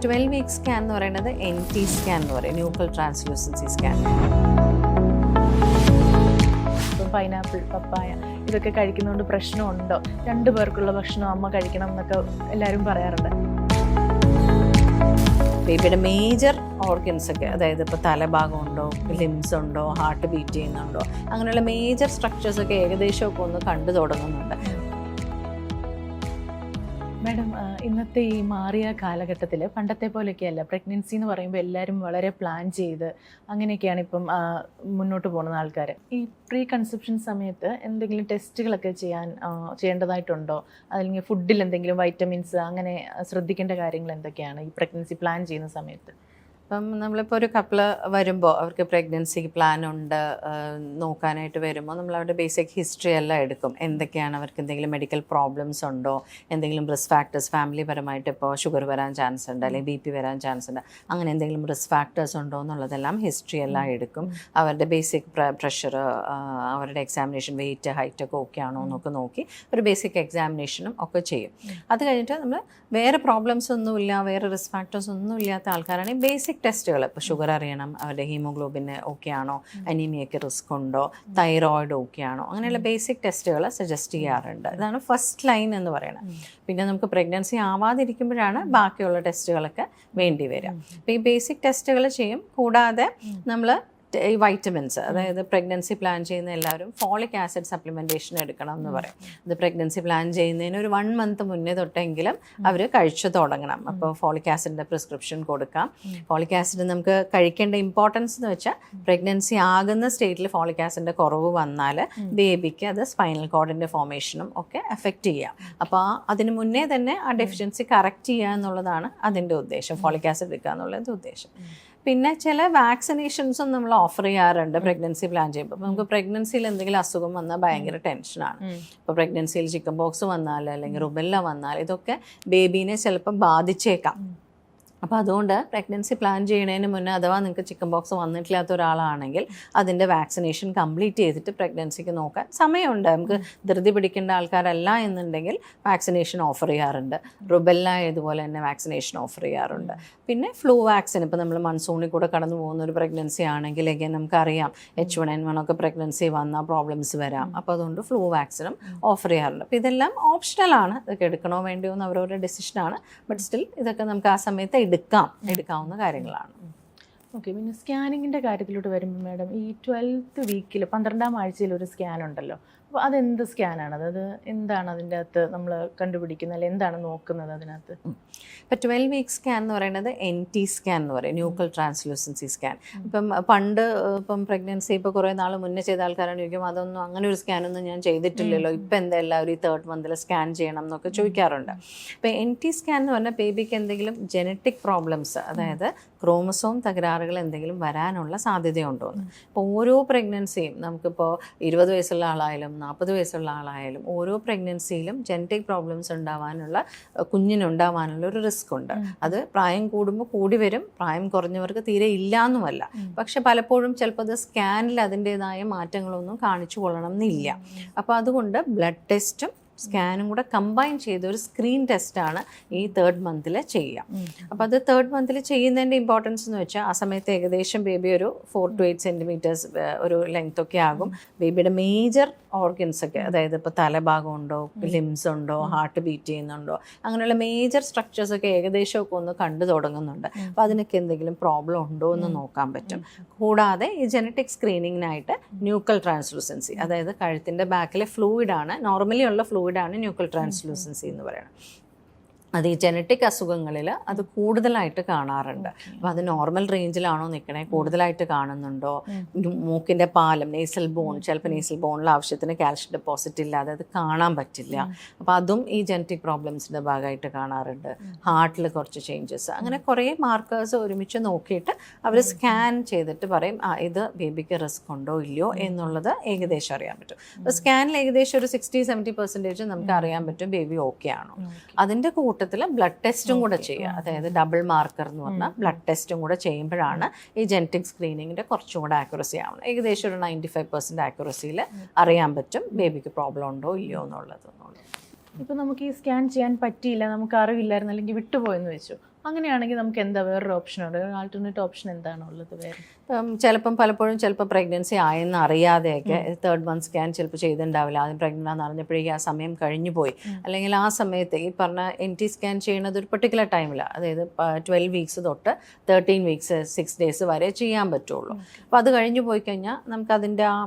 12 week scan എന്ന് പറയുന്നത് NT scan എന്ന് പറയും, ന്യൂക്ലിയർ ട്രാൻസ്ലൂസൻസി സ്കാൻ. ഇപ്പം പൈനാപ്പിൾ, പപ്പായ ഇതൊക്കെ കഴിക്കുന്നതുകൊണ്ട് പ്രശ്നമുണ്ടോ? 2 പേർക്കുള്ള ഭക്ഷണം അമ്മ കഴിക്കണം എന്നൊക്കെ എല്ലാവരും പറയാറുണ്ട്. ബേബിയുടെ മേജർ ഓർഗൻസ് ഒക്കെ, അതായത് ഇപ്പോൾ തലഭാഗം ഉണ്ടോ, ലിംസ് ഉണ്ടോ, ഹാർട്ട് ബീറ്റ് ചെയ്യുന്നുണ്ടോ, അങ്ങനെയുള്ള മേജർ സ്ട്രക്ചേഴ്സൊക്കെ ഏകദേശമൊക്കെ ഒന്ന് കണ്ടു തുടങ്ങുന്നുണ്ട്. മാഡം, ഇന്നത്തെ ഈ മാറിയ കാലഘട്ടത്തിൽ പണ്ടത്തെ പോലെയൊക്കെയല്ല. പ്രഗ്നൻസി എന്ന് പറയുമ്പോൾ എല്ലാവരും വളരെ പ്ലാൻ ചെയ്ത് അങ്ങനെയൊക്കെയാണ് ഇപ്പം മുന്നോട്ട് പോകുന്ന ആൾക്കാർ. ഈ പ്രീ കൺസെപ്ഷൻ സമയത്ത് എന്തെങ്കിലും ടെസ്റ്റുകളൊക്കെ ചെയ്യേണ്ടതായിട്ടുണ്ടോ? അല്ലെങ്കിൽ ഫുഡിൽ എന്തെങ്കിലും വൈറ്റമിൻസ് അങ്ങനെ ശ്രദ്ധിക്കേണ്ട കാര്യങ്ങൾ എന്തൊക്കെയാണ് ഈ പ്രഗ്നൻസി പ്ലാൻ ചെയ്യുന്ന സമയത്ത്? അപ്പം നമ്മളിപ്പോൾ ഒരു കപ്പിള് വരുമ്പോൾ അവർക്ക് പ്രഗ്നൻസി പ്ലാൻ ഉണ്ട് നോക്കാനായിട്ട് വരുമ്പോൾ നമ്മൾ അവരുടെ ബേസിക് ഹിസ്റ്ററി എല്ലാം എടുക്കും. എന്തൊക്കെയാണ് അവർക്ക്, എന്തെങ്കിലും മെഡിക്കൽ പ്രോബ്ലംസ് ഉണ്ടോ, എന്തെങ്കിലും റിസ്ക് ഫാക്ടേഴ്സ് ഫാമിലി പരമായിട്ട് ഇപ്പോൾ ഷുഗർ വരാൻ ചാൻസ് ഉണ്ട്, അല്ലെങ്കിൽ BP വരാൻ ചാൻസ് ഉണ്ട്, അങ്ങനെ എന്തെങ്കിലും റിസ്ക് ഫാക്ടേഴ്സ് ഉണ്ടോ എന്നുള്ളതെല്ലാം ഹിസ്റ്ററി എല്ലാം എടുക്കും. അവരുടെ ബേസിക് പ്രഷർ, അവരുടെ എക്സാമിനേഷൻ, വെയിറ്റ്, ഹൈറ്റ് ഒക്കെ ഓക്കെ ആണോ എന്നൊക്കെ നോക്കി ഒരു ബേസിക് എക്സാമിനേഷനും ഒക്കെ ചെയ്യും. അത് കഴിഞ്ഞിട്ട് നമ്മൾ വേറെ പ്രോബ്ലംസ് ഒന്നുമില്ല, വേറെ റിസ്ക് ഫാക്ടേഴ്സ് ഒന്നും ഇല്ലാത്ത ആൾക്കാരാണെങ്കിൽ ബേസിക് ടെസ്റ്റുകൾ, ഇപ്പോൾ ഷുഗർ അറിയണം, അവരുടെ ഹീമോഗ്ലോബിന് ഓക്കെ ആണോ, അനീമിയയ്ക്ക് റിസ്ക് ഉണ്ടോ, തൈറോയിഡ് ഓക്കെ ആണോ, അങ്ങനെയുള്ള ബേസിക് ടെസ്റ്റുകൾ സജസ്റ്റ് ചെയ്യാറുണ്ട്. ഇതാണ് ഫസ്റ്റ് ലൈൻ എന്ന് പറയുന്നത്. പിന്നെ നമുക്ക് പ്രഗ്നൻസി ആവാതിരിക്കുമ്പോഴാണ് ബാക്കിയുള്ള ടെസ്റ്റുകളൊക്കെ വേണ്ടി വരിക. അപ്പോൾ ഈ ബേസിക് ടെസ്റ്റുകൾ ചെയ്യും. കൂടാതെ നമ്മൾ ഈ വൈറ്റമിൻസ്, അതായത് പ്രഗ്നൻസി പ്ലാൻ ചെയ്യുന്ന എല്ലാവരും ഫോളിക് ആസിഡ് സപ്ലിമെൻറ്റേഷൻ എടുക്കണം എന്ന് പറയും. ഇത് പ്രഗ്നൻസി പ്ലാൻ ചെയ്യുന്നതിന് ഒരു 1 മന്ത് മുന്നേ തൊട്ടെങ്കിലും അവർ കഴിച്ചു തുടങ്ങണം. അപ്പോൾ ഫോളിക് ആസിഡിൻ്റെ പ്രിസ്ക്രിപ്ഷൻ കൊടുക്കാം. ഫോളിക് ആസിഡ് നമുക്ക് കഴിക്കേണ്ട ഇമ്പോർട്ടൻസ് എന്ന് വെച്ചാൽ, പ്രഗ്നൻസി ആകുന്ന സ്റ്റേറ്റിൽ ഫോളിക് ആസിഡിൻ്റെ കുറവ് വന്നാൽ ബേബിക്ക് അത് സ്പൈനൽ കോഡിൻ്റെ ഫോർമേഷനും ഒക്കെ എഫക്റ്റ് ചെയ്യാം. അപ്പോൾ അതിന് മുന്നേ തന്നെ ആ ഡെഫിഷ്യൻസി കറക്റ്റ് ചെയ്യുക എന്നുള്ളതാണ് അതിൻ്റെ ഉദ്ദേശം, ഫോളിക് ആസിഡ് എടുക്കുക എന്നുള്ളത് ഉദ്ദേശം. പിന്നെ ചില വാക്സിനേഷൻസും നമ്മൾ ഓഫർ ചെയ്യാറുണ്ട് പ്രഗ്നൻസി പ്ലാൻ ചെയ്യുമ്പോൾ. അപ്പോൾ നമുക്ക് പ്രഗ്നൻസിയിൽ എന്തെങ്കിലും അസുഖം വന്നാൽ ഭയങ്കര ടെൻഷനാണ്. ഇപ്പോൾ പ്രഗ്നൻസിയിൽ ചിക്കൻ ബോക്സ് വന്നാൽ, അല്ലെങ്കിൽ റുബെല്ല വന്നാൽ, ഇതൊക്കെ ബേബീനെ ചിലപ്പോൾ ബാധിച്ചേക്കാം. അപ്പോൾ അതുകൊണ്ട് പ്രഗ്നൻസി പ്ലാൻ ചെയ്യുന്നതിന് മുന്നേ അഥവാ നിങ്ങൾക്ക് ചിക്കൻ ബോക്സ് വന്നിട്ടില്ലാത്ത ഒരാളാണെങ്കിൽ അതിൻ്റെ വാക്സിനേഷൻ കംപ്ലീറ്റ് ചെയ്തിട്ട് പ്രഗ്നൻസിക്ക് നോക്കാൻ സമയമുണ്ട്. നമുക്ക് ധൃതി പിടിക്കേണ്ട ആൾക്കാരല്ല എന്നുണ്ടെങ്കിൽ വാക്സിനേഷൻ ഓഫർ ചെയ്യാറുണ്ട്. റുബെല്ല ഇതുപോലെ തന്നെ വാക്സിനേഷൻ ഓഫർ ചെയ്യാറുണ്ട്. പിന്നെ ഫ്ലൂ വാക്സിൻ, ഇപ്പോൾ നമ്മൾ മൺസൂണിൽ കൂടെ കടന്നു പോകുന്ന ഒരു പ്രഗ്നൻസി ആണെങ്കിൽ നമുക്കറിയാം H1N1 ഒക്കെ പ്രഗ്നൻസി വന്നാൽ പ്രോബ്ലംസ് വരാം. അപ്പോൾ അതുകൊണ്ട് ഫ്ലൂ വാക്സിനും ഓഫർ ചെയ്യാറുണ്ട്. അപ്പോൾ ഇതെല്ലാം ഓപ്ഷണലാണ്, ഇതൊക്കെ എടുക്കണോ വേണ്ടിയോ എന്ന് അവരവരുടെ ഡിസിഷനാണ്. ബട്ട് സ്റ്റിൽ ഇതൊക്കെ നമുക്ക് ആ സമയത്ത് എടുക്കാവുന്ന കാര്യങ്ങളാണ്. ഓക്കെ. പിന്നെ സ്കാനിങ്ങിൻ്റെ കാര്യത്തിലോട്ട് വരുമ്പോൾ മാഡം, ഈ 12th വീക്കിൽ 12ാം ആഴ്ചയിൽ ഒരു സ്കാൻ ഉണ്ടല്ലോ. അപ്പോൾ അതെന്ത് സ്കാനാണ്? അത് എന്താണ് അതിൻ്റെ അകത്ത് നമ്മൾ കണ്ടുപിടിക്കുന്നത്, അല്ലെങ്കിൽ എന്താണ് നോക്കുന്നത് അതിനകത്ത്? ഇപ്പോൾ 12 വീക്ക് സ്കാൻ എന്ന് പറയുന്നത് NT സ്കാൻ എന്ന് പറയും, ന്യൂക്ലിയർ ട്രാൻസ്ലൂസൻസി സ്കാൻ. ഇപ്പം പ്രഗ്നൻസി ഇപ്പോൾ കുറേ നാൾ മുന്നേ ചെയ്ത ആൾക്കാരാണ് ചോദിക്കും, അതൊന്നും അങ്ങനെ ഒരു സ്കാനൊന്നും ഞാൻ ചെയ്തിട്ടില്ലല്ലോ, ഇപ്പം എന്താ എല്ലാവരും ഈ 3rd മന്തിൽ സ്കാൻ ചെയ്യണം എന്നൊക്കെ ചോദിക്കാറുണ്ട്. ഇപ്പോൾ NT സ്കാൻ എന്ന് പറഞ്ഞാൽ ബേബിക്ക് എന്തെങ്കിലും ജനറ്റിക് പ്രോബ്ലംസ്, അതായത് ക്രോമസോം തകരാറുകൾ എന്തെങ്കിലും വരാനുള്ള സാധ്യതയുണ്ടോ എന്ന്. ഇപ്പോൾ ഓരോ പ്രഗ്നൻസിയും നമുക്കിപ്പോൾ 20 വയസ്സുള്ള ആളായാലും 40 വയസ്സുള്ള ആളായാലും ഓരോ പ്രഗ്നൻസിയിലും ജനറ്റിക് പ്രോബ്ലംസ് ഉണ്ടാവാനുള്ള, കുഞ്ഞിനുണ്ടാവാനുള്ള ഒരു റിസ്ക് ഉണ്ട്. അത് പ്രായം കൂടുമ്പോൾ കൂടി വരും, പ്രായം കുറഞ്ഞവർക്ക് തീരെ ഇല്ല എന്നുമല്ല. പക്ഷെ പലപ്പോഴും ചിലപ്പോൾ അത് സ്കാനിൽ അതിൻ്റേതായ മാറ്റങ്ങളൊന്നും കാണിച്ചു കൊള്ളണം എന്നില്ല. അപ്പോൾ അതുകൊണ്ട് ബ്ലഡ് ടെസ്റ്റും സ്കാനും കൂടെ കമ്പൈൻ ചെയ്ത ഒരു സ്ക്രീൻ ടെസ്റ്റാണ് ഈ 3rd മന്തിൽ ചെയ്യുക. അപ്പോൾ അത് 3rd മന്തിൽ ചെയ്യുന്നതിൻ്റെ ഇമ്പോർട്ടൻസ് എന്ന് വെച്ചാൽ, ആ സമയത്ത് ഏകദേശം ബേബി ഒരു 4 to 8 സെൻറ്റിമീറ്റേഴ്സ് ഒരു ലെങ്ത് ഒക്കെ ആകും. ബേബിയുടെ മേജർ ഓർഗൻസ് ഒക്കെ, അതായത് ഇപ്പോൾ തലഭാഗം ഉണ്ടോ, ലിംസ് ഉണ്ടോ, ഹാർട്ട് ബീറ്റ് ചെയ്യുന്നുണ്ടോ, അങ്ങനെയുള്ള മേജർ സ്ട്രക്ചേഴ്സൊക്കെ ഏകദേശമൊക്കെ ഒന്ന് കണ്ടു തുടങ്ങുന്നുണ്ട്. അപ്പോൾ അതിനൊക്കെ എന്തെങ്കിലും പ്രോബ്ലം ഉണ്ടോ എന്ന് നോക്കാൻ പറ്റും. കൂടാതെ ഈ ജനറ്റിക് സ്ക്രീനിങ്ങിനായിട്ട് ന്യൂക്ലിയർ ട്രാൻസ്ലൂസൻസി, അതായത് കഴുത്തിൻ്റെ ബാക്കിലെ ഫ്ലൂയിഡാണ്, നോർമലി ഉള്ള ഫ്ലൂയിഡാണ് ന്യൂക്ലിയർ ട്രാൻസ്ലൂസൻസി എന്ന് പറയുന്നത്. അത് ഈ ജനറ്റിക് അസുഖങ്ങളിൽ അത് കൂടുതലായിട്ട് കാണാറുണ്ട്. അപ്പോൾ അത് നോർമൽ റേഞ്ചിലാണോ നിൽക്കണേ, കൂടുതലായിട്ട് കാണുന്നുണ്ടോ, മൂക്കിൻ്റെ പാലം, നേസൽ ബോൺ, ചിലപ്പോൾ നേസൽ ബോണിൽ ആവശ്യത്തിന് കാൽഷ്യം ഡെപ്പോസിറ്റ് ഇല്ലാതെ അത് കാണാൻ പറ്റില്ല. അപ്പോൾ അതും ഈ ജനറ്റിക് പ്രോബ്ലംസിൻ്റെ ഭാഗമായിട്ട് കാണാറുണ്ട്. ഹാർട്ടിൽ കുറച്ച് ചേഞ്ചസ്, അങ്ങനെ കുറേ മാർക്കേഴ്സ് ഒരുമിച്ച് നോക്കിയിട്ട് അവർ സ്കാൻ ചെയ്തിട്ട് പറയും ഇത് ബേബിക്ക് റിസ്ക് ഉണ്ടോ ഇല്ലയോ എന്നുള്ളത് ഏകദേശം അറിയാൻ പറ്റും. അപ്പോൾ സ്കാനിൽ ഏകദേശം ഒരു 60-70% നമുക്ക് അറിയാൻ പറ്റും ബേബി ഓക്കെ ആണോ. അതിൻ്റെ കൂട്ടത്തിൽ ബ്ലഡ് ടെസ്റ്റും കൂടെ ചെയ്യുക, അതായത് ഡബിൾ മാർക്കർ എന്ന് പറഞ്ഞാൽ ബ്ലഡ് ടെസ്റ്റും കൂടെ ചെയ്യുമ്പോഴാണ് ഈ ജനറ്റിക് സ്ക്രീനിങ്ങിൻ്റെ കുറച്ചും കൂടെ ആക്യുറസി ആവുന്നത്. ഏകദേശം ഒരു 95% ആക്യുറസിയിൽ അറിയാൻ പറ്റും ബേബിക്ക് പ്രോബ്ലം ഉണ്ടോ ഇല്ലയോ എന്നുള്ളത്. ഇപ്പോൾ നമുക്ക് ഈ സ്കാൻ ചെയ്യാൻ പറ്റിയില്ല, നമുക്ക് അറിവില്ലായിരുന്നു, അല്ലെങ്കിൽ വിട്ടുപോയെന്ന് വെച്ചു, അങ്ങനെയാണെങ്കിൽ നമുക്ക് എന്താ വേറൊരു ഓപ്ഷൻ ഉണ്ട്, ആൾട്ടർനേറ്റ് ഓപ്ഷൻ എന്താണോ ഉള്ളത് വേറെ? പലപ്പോഴും പ്രഗ്നൻസി ആയെന്ന് അറിയാതെയൊക്കെ 3rd month സ്കാൻ ചിലപ്പോൾ ചെയ്തിട്ടുണ്ടാവില്ല. ആദ്യം പ്രഗ്നൻ്റ് ആണെന്ന് അറിഞ്ഞപ്പോഴേക്കും ആ സമയം കഴിഞ്ഞു പോയി. അല്ലെങ്കിൽ ആ സമയത്ത് ഈ പറഞ്ഞ NT സ്കാൻ ചെയ്യുന്നത് ഒരു പെർട്ടിക്കുലർ ടൈമിലാണ്, അതായത് 12 weeks തൊട്ട് 13 weeks 6 days വരെ ചെയ്യാൻ പറ്റുള്ളൂ. അപ്പോൾ അത് കഴിഞ്ഞു പോയി കഴിഞ്ഞാൽ നമുക്ക് അതിൻ്റെ ആ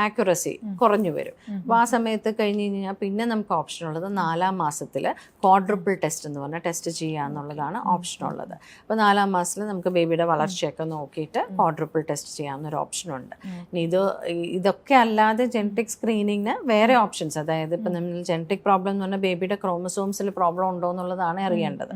ആക്യുറസി കുറഞ്ഞു വരും. അപ്പോൾ ആ സമയത്ത് കഴിഞ്ഞ് കഴിഞ്ഞാൽ പിന്നെ നമുക്ക് ഓപ്ഷൻ ഉള്ളത് 4ാം മാസത്തിൽ ക്വാഡ്രുപ്പിൾ ടെസ്റ്റ് എന്ന് പറഞ്ഞാൽ ടെസ്റ്റ് ചെയ്യുക എന്നുള്ളതാണ് ഓപ്ഷൻ ഉള്ളത്. അപ്പോൾ 4ാം മാസത്തിൽ നമുക്ക് ബേബിയുടെ വളർച്ചയൊക്കെ നോക്കിയിട്ട് ക്വാഡ്രുപ്പിൾ ടെസ്റ്റ് ചെയ്യാവുന്നൊരു ഓപ്ഷനുണ്ട്. ഇനി ഇതൊക്കെ അല്ലാതെ ജെനറ്റിക് സ്ക്രീനിങ്ങിന് വേറെ ഓപ്ഷൻസ്, അതായത് ഇപ്പം നമ്മൾ ജെനറ്റിക് പ്രോബ്ലം എന്ന് പറഞ്ഞാൽ ബേബിയുടെ ക്രോമസോംസിൽ പ്രോബ്ലം ഉണ്ടോ എന്നുള്ളതാണ് അറിയേണ്ടത്.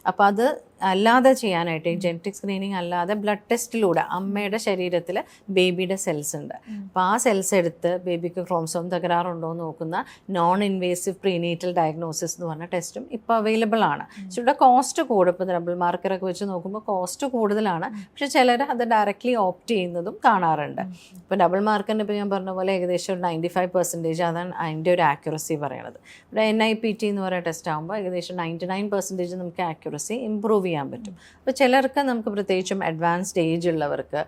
അപ്പോൾ അത് അല്ലാതെ ചെയ്യാനായിട്ട് ഈ ജെനറ്റിക് സ്ക്രീനിങ് അല്ലാതെ ബ്ലഡ് ടെസ്റ്റിലൂടെ അമ്മയുടെ ശരീരത്തിൽ ബേബിയുടെ സെൽസ് ഉണ്ട്. അപ്പോൾ ആ സെൽസ് എടുത്ത് ബേബിക്ക് ക്രോമസോം തകരാറുണ്ടോ എന്ന് നോക്കുന്ന നോൺ ഇൻവേസീവ് പ്രീനേറ്റൽ ഡയഗ്നോസിസ് എന്ന് പറഞ്ഞ ടെസ്റ്റും ഇപ്പോൾ അവൈലബിൾ ആണ്. പക്ഷെ ഇവിടെ കോസ്റ്റ് കൂടും. ഇപ്പോൾ ഡബിൾ മാർക്കറൊക്കെ വെച്ച് നോക്കുമ്പോൾ കോസ്റ്റ് കൂടുതലാണ്. പക്ഷെ ചിലർ അത് ഡയറക്റ്റ്ലി ഓപ്റ്റ് ചെയ്യുന്നതും കാണാറുണ്ട്. ഇപ്പോൾ ഡബിൾ മാർക്കറിന് ഇപ്പോൾ ഞാൻ പറഞ്ഞ പോലെ ഏകദേശം ഒരു 95% അതാണ് അതിൻ്റെ ഒരു ആക്യുറസി പറയണത്. ഇവിടെ NIPT എന്ന് പറയുന്ന ടെസ്റ്റ് ആകുമ്പോൾ ഏകദേശം 99% നമുക്ക് ആക്യുറസി ഇമ്പ്രൂവ് ചെയ്യാൻ പറ്റും. അപ്പോൾ ചിലർക്ക് നമുക്ക് പ്രത്യേകിച്ചും അഡ്വാൻസ്ഡ് ഏജ് ഉള്ളവർക്ക്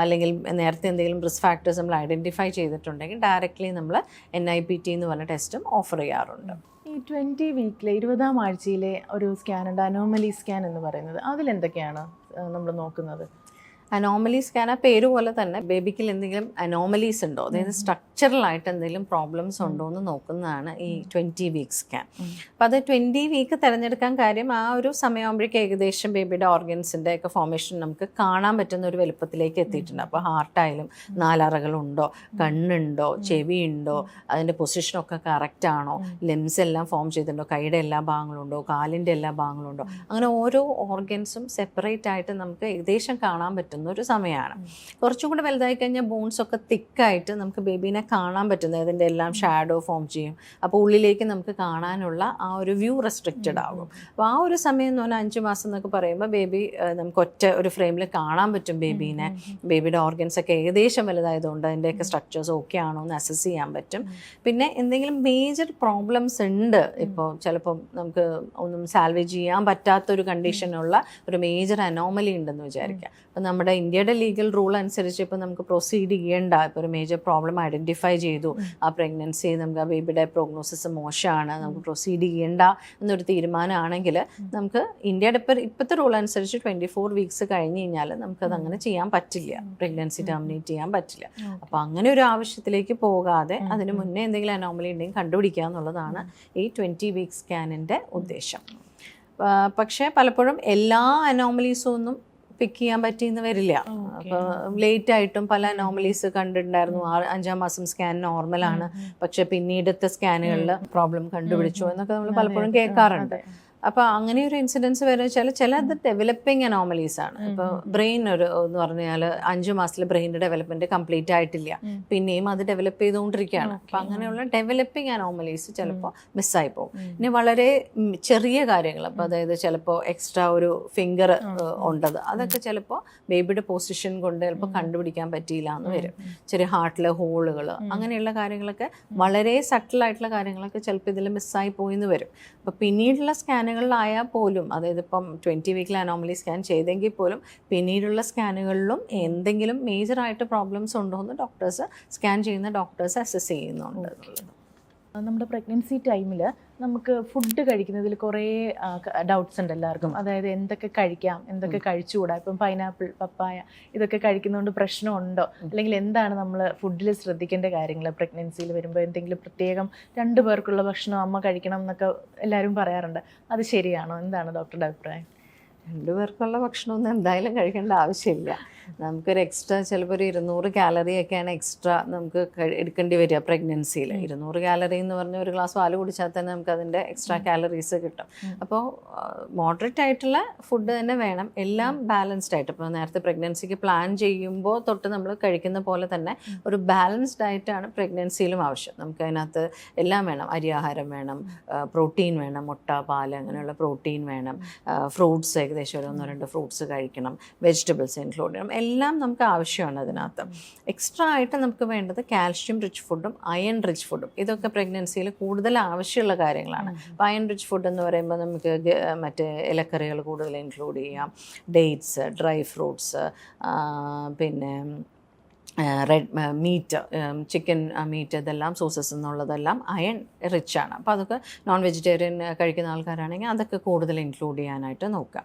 അല്ലെങ്കിൽ നേരത്തെ എന്തെങ്കിലും റിസ്ക് ഫാക്ടേഴ്സ് നമ്മൾ ഐഡൻറ്റിഫൈ ചെയ്തിട്ടുണ്ടെങ്കിൽ ഡയറക്റ്റ്ലി നമ്മൾ NIPT എന്ന് പറഞ്ഞ ടെസ്റ്റും ഓഫർ ചെയ്യാറുണ്ട്. ഈ 20 വീക്കിലെ 20ാം ആഴ്ചയിലെ ഒരു സ്കാൻ ഉണ്ട്, അനോമലി സ്കാൻ എന്ന് പറയുന്നത്. അതിലെന്തൊക്കെയാണ് നമ്മൾ നോക്കുന്നത്? അനോമലി സ്കാൻ ആ പേര് പോലെ തന്നെ ബേബിക്കിൽ എന്തെങ്കിലും അനോമലീസ് ഉണ്ടോ, അതായത് സ്ട്രക്ചറലായിട്ട് എന്തെങ്കിലും പ്രോബ്ലംസ് ഉണ്ടോ എന്ന് നോക്കുന്നതാണ് ഈ 20 week സ്കാൻ. അപ്പം അത് 20 week തിരഞ്ഞെടുക്കാൻ കാര്യം ആ ഒരു സമയമാകുമ്പോഴേക്കും ഏകദേശം ബേബിയുടെ ഓർഗൻസിൻ്റെ ഒക്കെ ഫോർമേഷൻ നമുക്ക് കാണാൻ പറ്റുന്ന ഒരു വലുപ്പത്തിലേക്ക് എത്തിയിട്ടുണ്ട്. അപ്പോൾ ഹാർട്ടായാലും 4 അറകളുണ്ടോ, കണ്ണുണ്ടോ, ചെവിയുണ്ടോ, അതിൻ്റെ പൊസിഷനൊക്കെ കറക്റ്റ് ആണോ, ലിംസ് എല്ലാം ഫോം ചെയ്തിട്ടുണ്ടോ, കൈയുടെ എല്ലാ ഭാഗങ്ങളും ഉണ്ടോ, കാലിൻ്റെ എല്ലാ ഭാഗങ്ങളും ഉണ്ടോ, അങ്ങനെ ഓരോ ഓർഗൻസും സെപ്പറേറ്റ് ആയിട്ട് നമുക്ക് ഏകദേശം കാണാൻ പറ്റും ഒരു സമയമാണ്. കുറച്ചും കൂടെ വലുതായി കഴിഞ്ഞാൽ ബോൺസ് ഒക്കെ തിക്കായിട്ട് നമുക്ക് ബേബീനെ കാണാൻ പറ്റുന്നത്, അതിൻ്റെ എല്ലാം ഷാഡോ ഫോം ചെയ്യും. അപ്പോൾ ഉള്ളിലേക്ക് നമുക്ക് കാണാനുള്ള ആ ഒരു വ്യൂ റെസ്ട്രിക്റ്റഡ് ആകും. അപ്പോൾ ആ ഒരു സമയം എന്ന് പറഞ്ഞാൽ 5 മാസം എന്നൊക്കെ പറയുമ്പോൾ ബേബി നമുക്ക് ഒറ്റ ഒരു ഫ്രെയിമിൽ കാണാൻ പറ്റും ബേബീനെ. ബേബിയുടെ ഓർഗൻസ് ഒക്കെ ഏകദേശം വലുതായതുകൊണ്ട് അതിൻ്റെയൊക്കെ സ്ട്രക്ചേഴ്സ് ഓക്കെ ആണോ എന്ന് അസസ് ചെയ്യാൻ പറ്റും. പിന്നെ എന്തെങ്കിലും മേജർ പ്രോബ്ലംസ് ഉണ്ട്, ഇപ്പോൾ ചിലപ്പോൾ നമുക്ക് ഒന്നും സാൽവേജ് ചെയ്യാൻ പറ്റാത്തൊരു കണ്ടീഷനുള്ള ഒരു മേജർ അനോമലി ഉണ്ടെന്ന് വിചാരിക്കാം. അപ്പോൾ നമ്മുടെ ഇന്ത്യയുടെ ലീഗൽ റൂൾ അനുസരിച്ച് ഇപ്പോൾ നമുക്ക് പ്രൊസീഡ് ചെയ്യേണ്ട, ഇപ്പോൾ ഒരു മേജർ പ്രോബ്ലം ഐഡൻറ്റിഫൈ ചെയ്തു, ആ പ്രഗ്നൻസി നമുക്ക് ആ ബേബിയുടെ പ്രോഗ്നോസിസ് മോശമാണ്, നമുക്ക് പ്രൊസീഡ് ചെയ്യേണ്ട എന്നൊരു തീരുമാനമാണെങ്കിൽ നമുക്ക് ഇന്ത്യയുടെ ഇപ്പോഴത്തെ റൂൾ അനുസരിച്ച് 24 weeks കഴിഞ്ഞ് കഴിഞ്ഞാൽ നമുക്കത് അങ്ങനെ ചെയ്യാൻ പറ്റില്ല, പ്രഗ്നൻസി ടെർമിനേറ്റ് ചെയ്യാൻ പറ്റില്ല. അപ്പോൾ അങ്ങനെ ഒരു ആവശ്യത്തിലേക്ക് പോകാതെ അതിന് മുന്നേ എന്തെങ്കിലും അനോമലി ഉണ്ടെങ്കിൽ കണ്ടുപിടിക്കുക എന്നുള്ളതാണ് ഈ 20 week സ്കാനിൻ്റെ ഉദ്ദേശം. പക്ഷേ പലപ്പോഴും എല്ലാ അനോമലീസും ഒന്നും പിക്ക് ചെയ്യാൻ പറ്റിയെന്ന് വരില്ല. അപ്പോൾ ലേറ്റ് ആയിട്ടും പല അനോമലീസ് കണ്ടിട്ടുണ്ടായിരുന്നു. 5ാം മാസം സ്കാൻ നോർമലാണ്, പക്ഷെ പിന്നീടത്തെ സ്കാനുകളിൽ പ്രോബ്ലം കണ്ടുപിടിച്ചു എന്നൊക്കെ നമ്മൾ പലപ്പോഴും കേൾക്കാറുണ്ട്. അപ്പോൾ അങ്ങനെ ഒരു ഇൻസിഡൻസ് വരുന്ന വെച്ചാൽ ചിലത് ഡെവലപ്പിംഗ് അനോമലീസ് ആണ്. ഇപ്പോൾ ബ്രെയിൻ എന്ന് പറഞ്ഞാൽ 5 മാസത്തിൽ ബ്രെയിൻ്റെ ഡെവലപ്മെൻറ്റ് കംപ്ലീറ്റ് ആയിട്ടില്ല, പിന്നെയും അത് ഡെവലപ്പ് ചെയ്തുകൊണ്ടിരിക്കുകയാണ്. അപ്പോൾ അങ്ങനെയുള്ള ഡെവലപ്പിംഗ് അനോമലീസ് ചിലപ്പോൾ മിസ്സായി പോകും. ഇനി വളരെ ചെറിയ കാര്യങ്ങൾ, അപ്പോൾ അതായത് ചിലപ്പോൾ എക്സ്ട്രാ ഒരു ഫിംഗർ ഉണ്ടത്, അതൊക്കെ ചിലപ്പോൾ ബേബിയുടെ പൊസിഷൻ കൊണ്ട് ചിലപ്പോൾ കണ്ടുപിടിക്കാൻ പറ്റിയില്ല എന്ന് വരും. ചെറിയ ഹാർട്ടിലെ ഹോളുകൾ, അങ്ങനെയുള്ള കാര്യങ്ങളൊക്കെ വളരെ സട്ടിലായിട്ടുള്ള കാര്യങ്ങളൊക്കെ ചിലപ്പോൾ ഇതിൽ മിസ്സായി പോയിന്ന് വരും. അപ്പോൾ പിന്നീടുള്ള സ്കാനുകളിലായാൽ പോലും, അതായത് ഇപ്പം 20 weekലെ അനോമലി സ്കാൻ ചെയ്തെങ്കിൽ പോലും പിന്നീടുള്ള സ്കാനുകളിലും എന്തെങ്കിലും മേജറായിട്ട് പ്രോബ്ലംസ് ഉണ്ടോ എന്ന് സ്കാൻ ചെയ്യുന്ന ഡോക്ടേഴ്സ് അസസ് ചെയ്യുന്നുണ്ട് എന്നുള്ളത്. നമ്മുടെ പ്രഗ്നൻസി ടൈമിൽ നമുക്ക് ഫുഡ് കഴിക്കുന്നതിൽ കുറേ ഡൗട്ട്സ് ഉണ്ട് എല്ലാവർക്കും. അതായത് എന്തൊക്കെ കഴിക്കാം, എന്തൊക്കെ കഴിച്ചുകൂടാ. ഇപ്പം പൈനാപ്പിൾ, പപ്പായ ഇതൊക്കെ കഴിക്കുന്നതുകൊണ്ട് പ്രശ്നമുണ്ടോ, അല്ലെങ്കിൽ എന്താണ് നമ്മൾ ഫുഡിൽ ശ്രദ്ധിക്കേണ്ട കാര്യങ്ങൾ? പ്രഗ്നൻസിയിൽ വരുമ്പോൾ എന്തെങ്കിലും പ്രത്യേകം 2 പേർക്കുള്ള ഭക്ഷണം അമ്മ കഴിക്കണം എന്നൊക്കെ എല്ലാവരും പറയാറുണ്ട്. അത് ശരിയാണോ? എന്താണ് ഡോക്ടറുടെ അഭിപ്രായം? 2 പേർക്കുള്ള ഭക്ഷണമൊന്നും എന്തായാലും കഴിക്കേണ്ട ആവശ്യമില്ല. നമുക്കൊരു എക്സ്ട്രാ ചിലപ്പോൾ ഒരു 200 കാലറിയൊക്കെയാണ് എക്സ്ട്രാ നമുക്ക് എടുക്കേണ്ടി വരിക പ്രഗ്നൻസിയിൽ. 200 കാലറി എന്ന് പറഞ്ഞാൽ ഒരു ഗ്ലാസ് പാല് കുടിച്ചാൽ തന്നെ നമുക്ക് അതിൻ്റെ എക്സ്ട്രാ കാലറീസ് കിട്ടും. അപ്പോൾ മോഡറേറ്റ് ആയിട്ടുള്ള ഫുഡ് തന്നെ വേണം, എല്ലാം ബാലൻസ്ഡ് ആയിട്ട്. ഇപ്പോൾ നേരത്തെ പ്രഗ്നൻസിക്ക് പ്ലാൻ ചെയ്യുമ്പോൾ തൊട്ട് നമ്മൾ കഴിക്കുന്ന പോലെ തന്നെ ഒരു ബാലൻസ്ഡ് ഡയറ്റാണ് പ്രഗ്നൻസിയിലും ആവശ്യം. നമുക്ക് അതിനകത്ത് എല്ലാം വേണം. അരിയാഹാരം വേണം, പ്രോട്ടീൻ വേണം, മുട്ട, പാല്, അങ്ങനെയുള്ള പ്രോട്ടീൻ വേണം, ഫ്രൂട്ട്സ് ഏകദേശം ഒരു 1-2 ഫ്രൂട്ട്സ് കഴിക്കണം, വെജിറ്റബിൾസ് ഇൻക്ലൂഡ് ചെയ്യണം. എല്ലാം നമുക്ക് ആവശ്യമാണ് അതിനകത്ത്. എക്സ്ട്രാ ആയിട്ട് നമുക്ക് വേണ്ടത് കാൽഷ്യം റിച്ച് ഫുഡും അയൺ റിച്ച് ഫുഡും. ഇതൊക്കെ പ്രഗ്നൻസിയിൽ കൂടുതൽ ആവശ്യമുള്ള കാര്യങ്ങളാണ്. അപ്പോൾ അയൺ റിച്ച് ഫുഡ് എന്ന് പറയുമ്പോൾ നമുക്ക് മറ്റേ ഇലക്കറികൾ കൂടുതൽ ഇൻക്ലൂഡ് ചെയ്യാം, ഡേറ്റ്സ്, ഡ്രൈ ഫ്രൂട്ട്സ്, പിന്നെ റെഡ് മീറ്റ്, ചിക്കൻ മീറ്റ്, ഇതെല്ലാം സോസസ് എന്നുള്ളതെല്ലാം അയൺ റിച്ച് ആണ്. അപ്പോൾ അതൊക്കെ നോൺ വെജിറ്റേറിയൻ കഴിക്കുന്ന ആൾക്കാരാണെങ്കിൽ അതൊക്കെ കൂടുതൽ ഇൻക്ലൂഡ് ചെയ്യാനായിട്ട് നോക്കുക.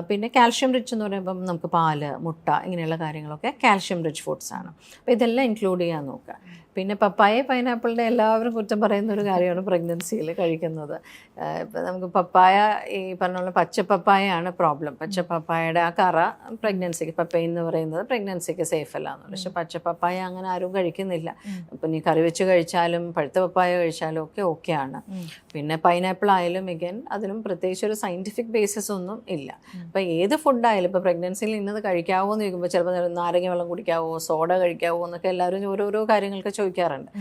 പിന്നെ കാൽഷ്യം റിച്ച് എന്ന് പറയുമ്പം നമുക്ക് പാല്, മുട്ട, ഇങ്ങനെയുള്ള കാര്യങ്ങളൊക്കെ കാൽഷ്യം റിച്ച് ഫുഡ്സ് ആണ്. അപ്പോൾ ഇതെല്ലാം ഇൻക്ലൂഡ് ചെയ്യാൻ നോക്കുക. പിന്നെ പപ്പായ, പൈനാപ്പിളിൻ്റെ എല്ലാവരും കുറ്റം പറയുന്ന ഒരു കാര്യമാണ് പ്രഗ്നൻസിയിൽ കഴിക്കുന്നത്. ഇപ്പം നമുക്ക് പപ്പായ, ഈ പറഞ്ഞ പച്ച പപ്പായയാണ് പ്രോബ്ലം. പച്ച പപ്പായയുടെ ആ കറ പ്രഗ്നൻസിക്ക്, പപ്പയ എന്ന് പറയുന്നത് പ്രഗ്നൻസിക്ക് സേഫ് അല്ല എന്നുള്ളത്. പക്ഷെ പച്ച പപ്പായ അങ്ങനെ ആരും കഴിക്കുന്നില്ല. ഇപ്പം നീ കറി വെച്ച് കഴിച്ചാലും പഴുത്ത പപ്പായ കഴിച്ചാലും ഒക്കെ ഓക്കെയാണ്. പിന്നെ പൈനാപ്പിൾ ആയാലും ഇഗൻ അതിനും പ്രത്യേകിച്ച് ഒരു സയൻറ്റിഫിക് ബേസിസ് ഒന്നും ഇല്ല. അപ്പം ഏത് ഫുഡായാലും ഇപ്പോൾ പ്രഗ്നൻസിയിൽ ഇന്നത് കഴിക്കാവോ എന്ന് ചോദിക്കുമ്പോൾ ചിലപ്പോൾ നാരങ്ങ വെള്ളം കുടിക്കാവോ, സോഡ കഴിക്കാവോ എന്നൊക്കെ എല്ലാവരും ഓരോരോ കാര്യങ്ങൾക്ക് ചോദിക്കാറുണ്ട്.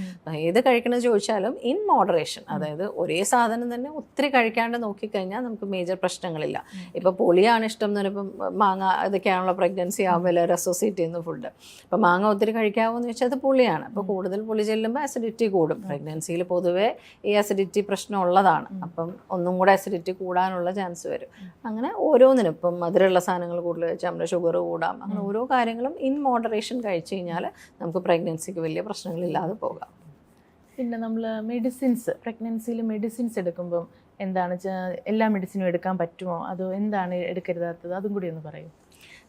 ഏത് കഴിക്കണമെന്ന് ചോദിച്ചാലും ഇൻ മോഡറേഷൻ, അതായത് ഒരേ സാധനം തന്നെ ഒത്തിരി കഴിക്കാണ്ട് നോക്കിക്കഴിഞ്ഞാൽ നമുക്ക് മേജർ പ്രശ്നങ്ങളില്ല. ഇപ്പോൾ പുളിയാണ് ഇഷ്ടം എന്ന് പറയുമ്പം മാങ്ങ, ഇതൊക്കെയാണല്ലോ പ്രഗ്നൻസി ആകുമ്പോൾ എല്ലാവരും അസോസിയേറ്റ് ചെയ്യുന്ന ഫുഡ്. അപ്പോൾ മാങ്ങ ഒത്തിരി കഴിക്കാമോ എന്ന് ചോദിച്ചാൽ അത് പുളിയാണ്. അപ്പോൾ കൂടുതൽ പുളി ചെല്ലുമ്പോൾ അസിഡിറ്റി കൂടും. പ്രഗ്നൻസിയിൽ പൊതുവേ ഈ അസിഡിറ്റി പ്രശ്നം ഉള്ളതാണ്. അപ്പം ഒന്നും കൂടെ അസിഡിറ്റി കൂടാനുള്ള ചാൻസ് വരും. അങ്ങനെ ഓരോന്നിനും ഇപ്പം മധുരമുള്ള സാധനങ്ങൾ കൂടുതൽ കഴിച്ചാൽ നമ്മുടെ ഷുഗർ കൂടാം. അങ്ങനെ ഓരോ കാര്യങ്ങളും ഇൻ മോഡറേഷൻ കഴിച്ചു കഴിഞ്ഞാൽ നമുക്ക് പ്രഗ്നൻസിക്ക് വലിയ പ്രശ്നങ്ങളില്ലാതെ പോകാം. പിന്നെ നമ്മൾ മെഡിസിൻസ്, പ്രഗ്നൻസിയിൽ മെഡിസിൻസ് എടുക്കുമ്പം എന്താണ് എല്ലാ മെഡിസിനും എടുക്കാൻ പറ്റുമോ, അതോ എന്താണ് എടുക്കരുതാത്തത്, അതും കൂടി ഒന്ന് പറയൂ.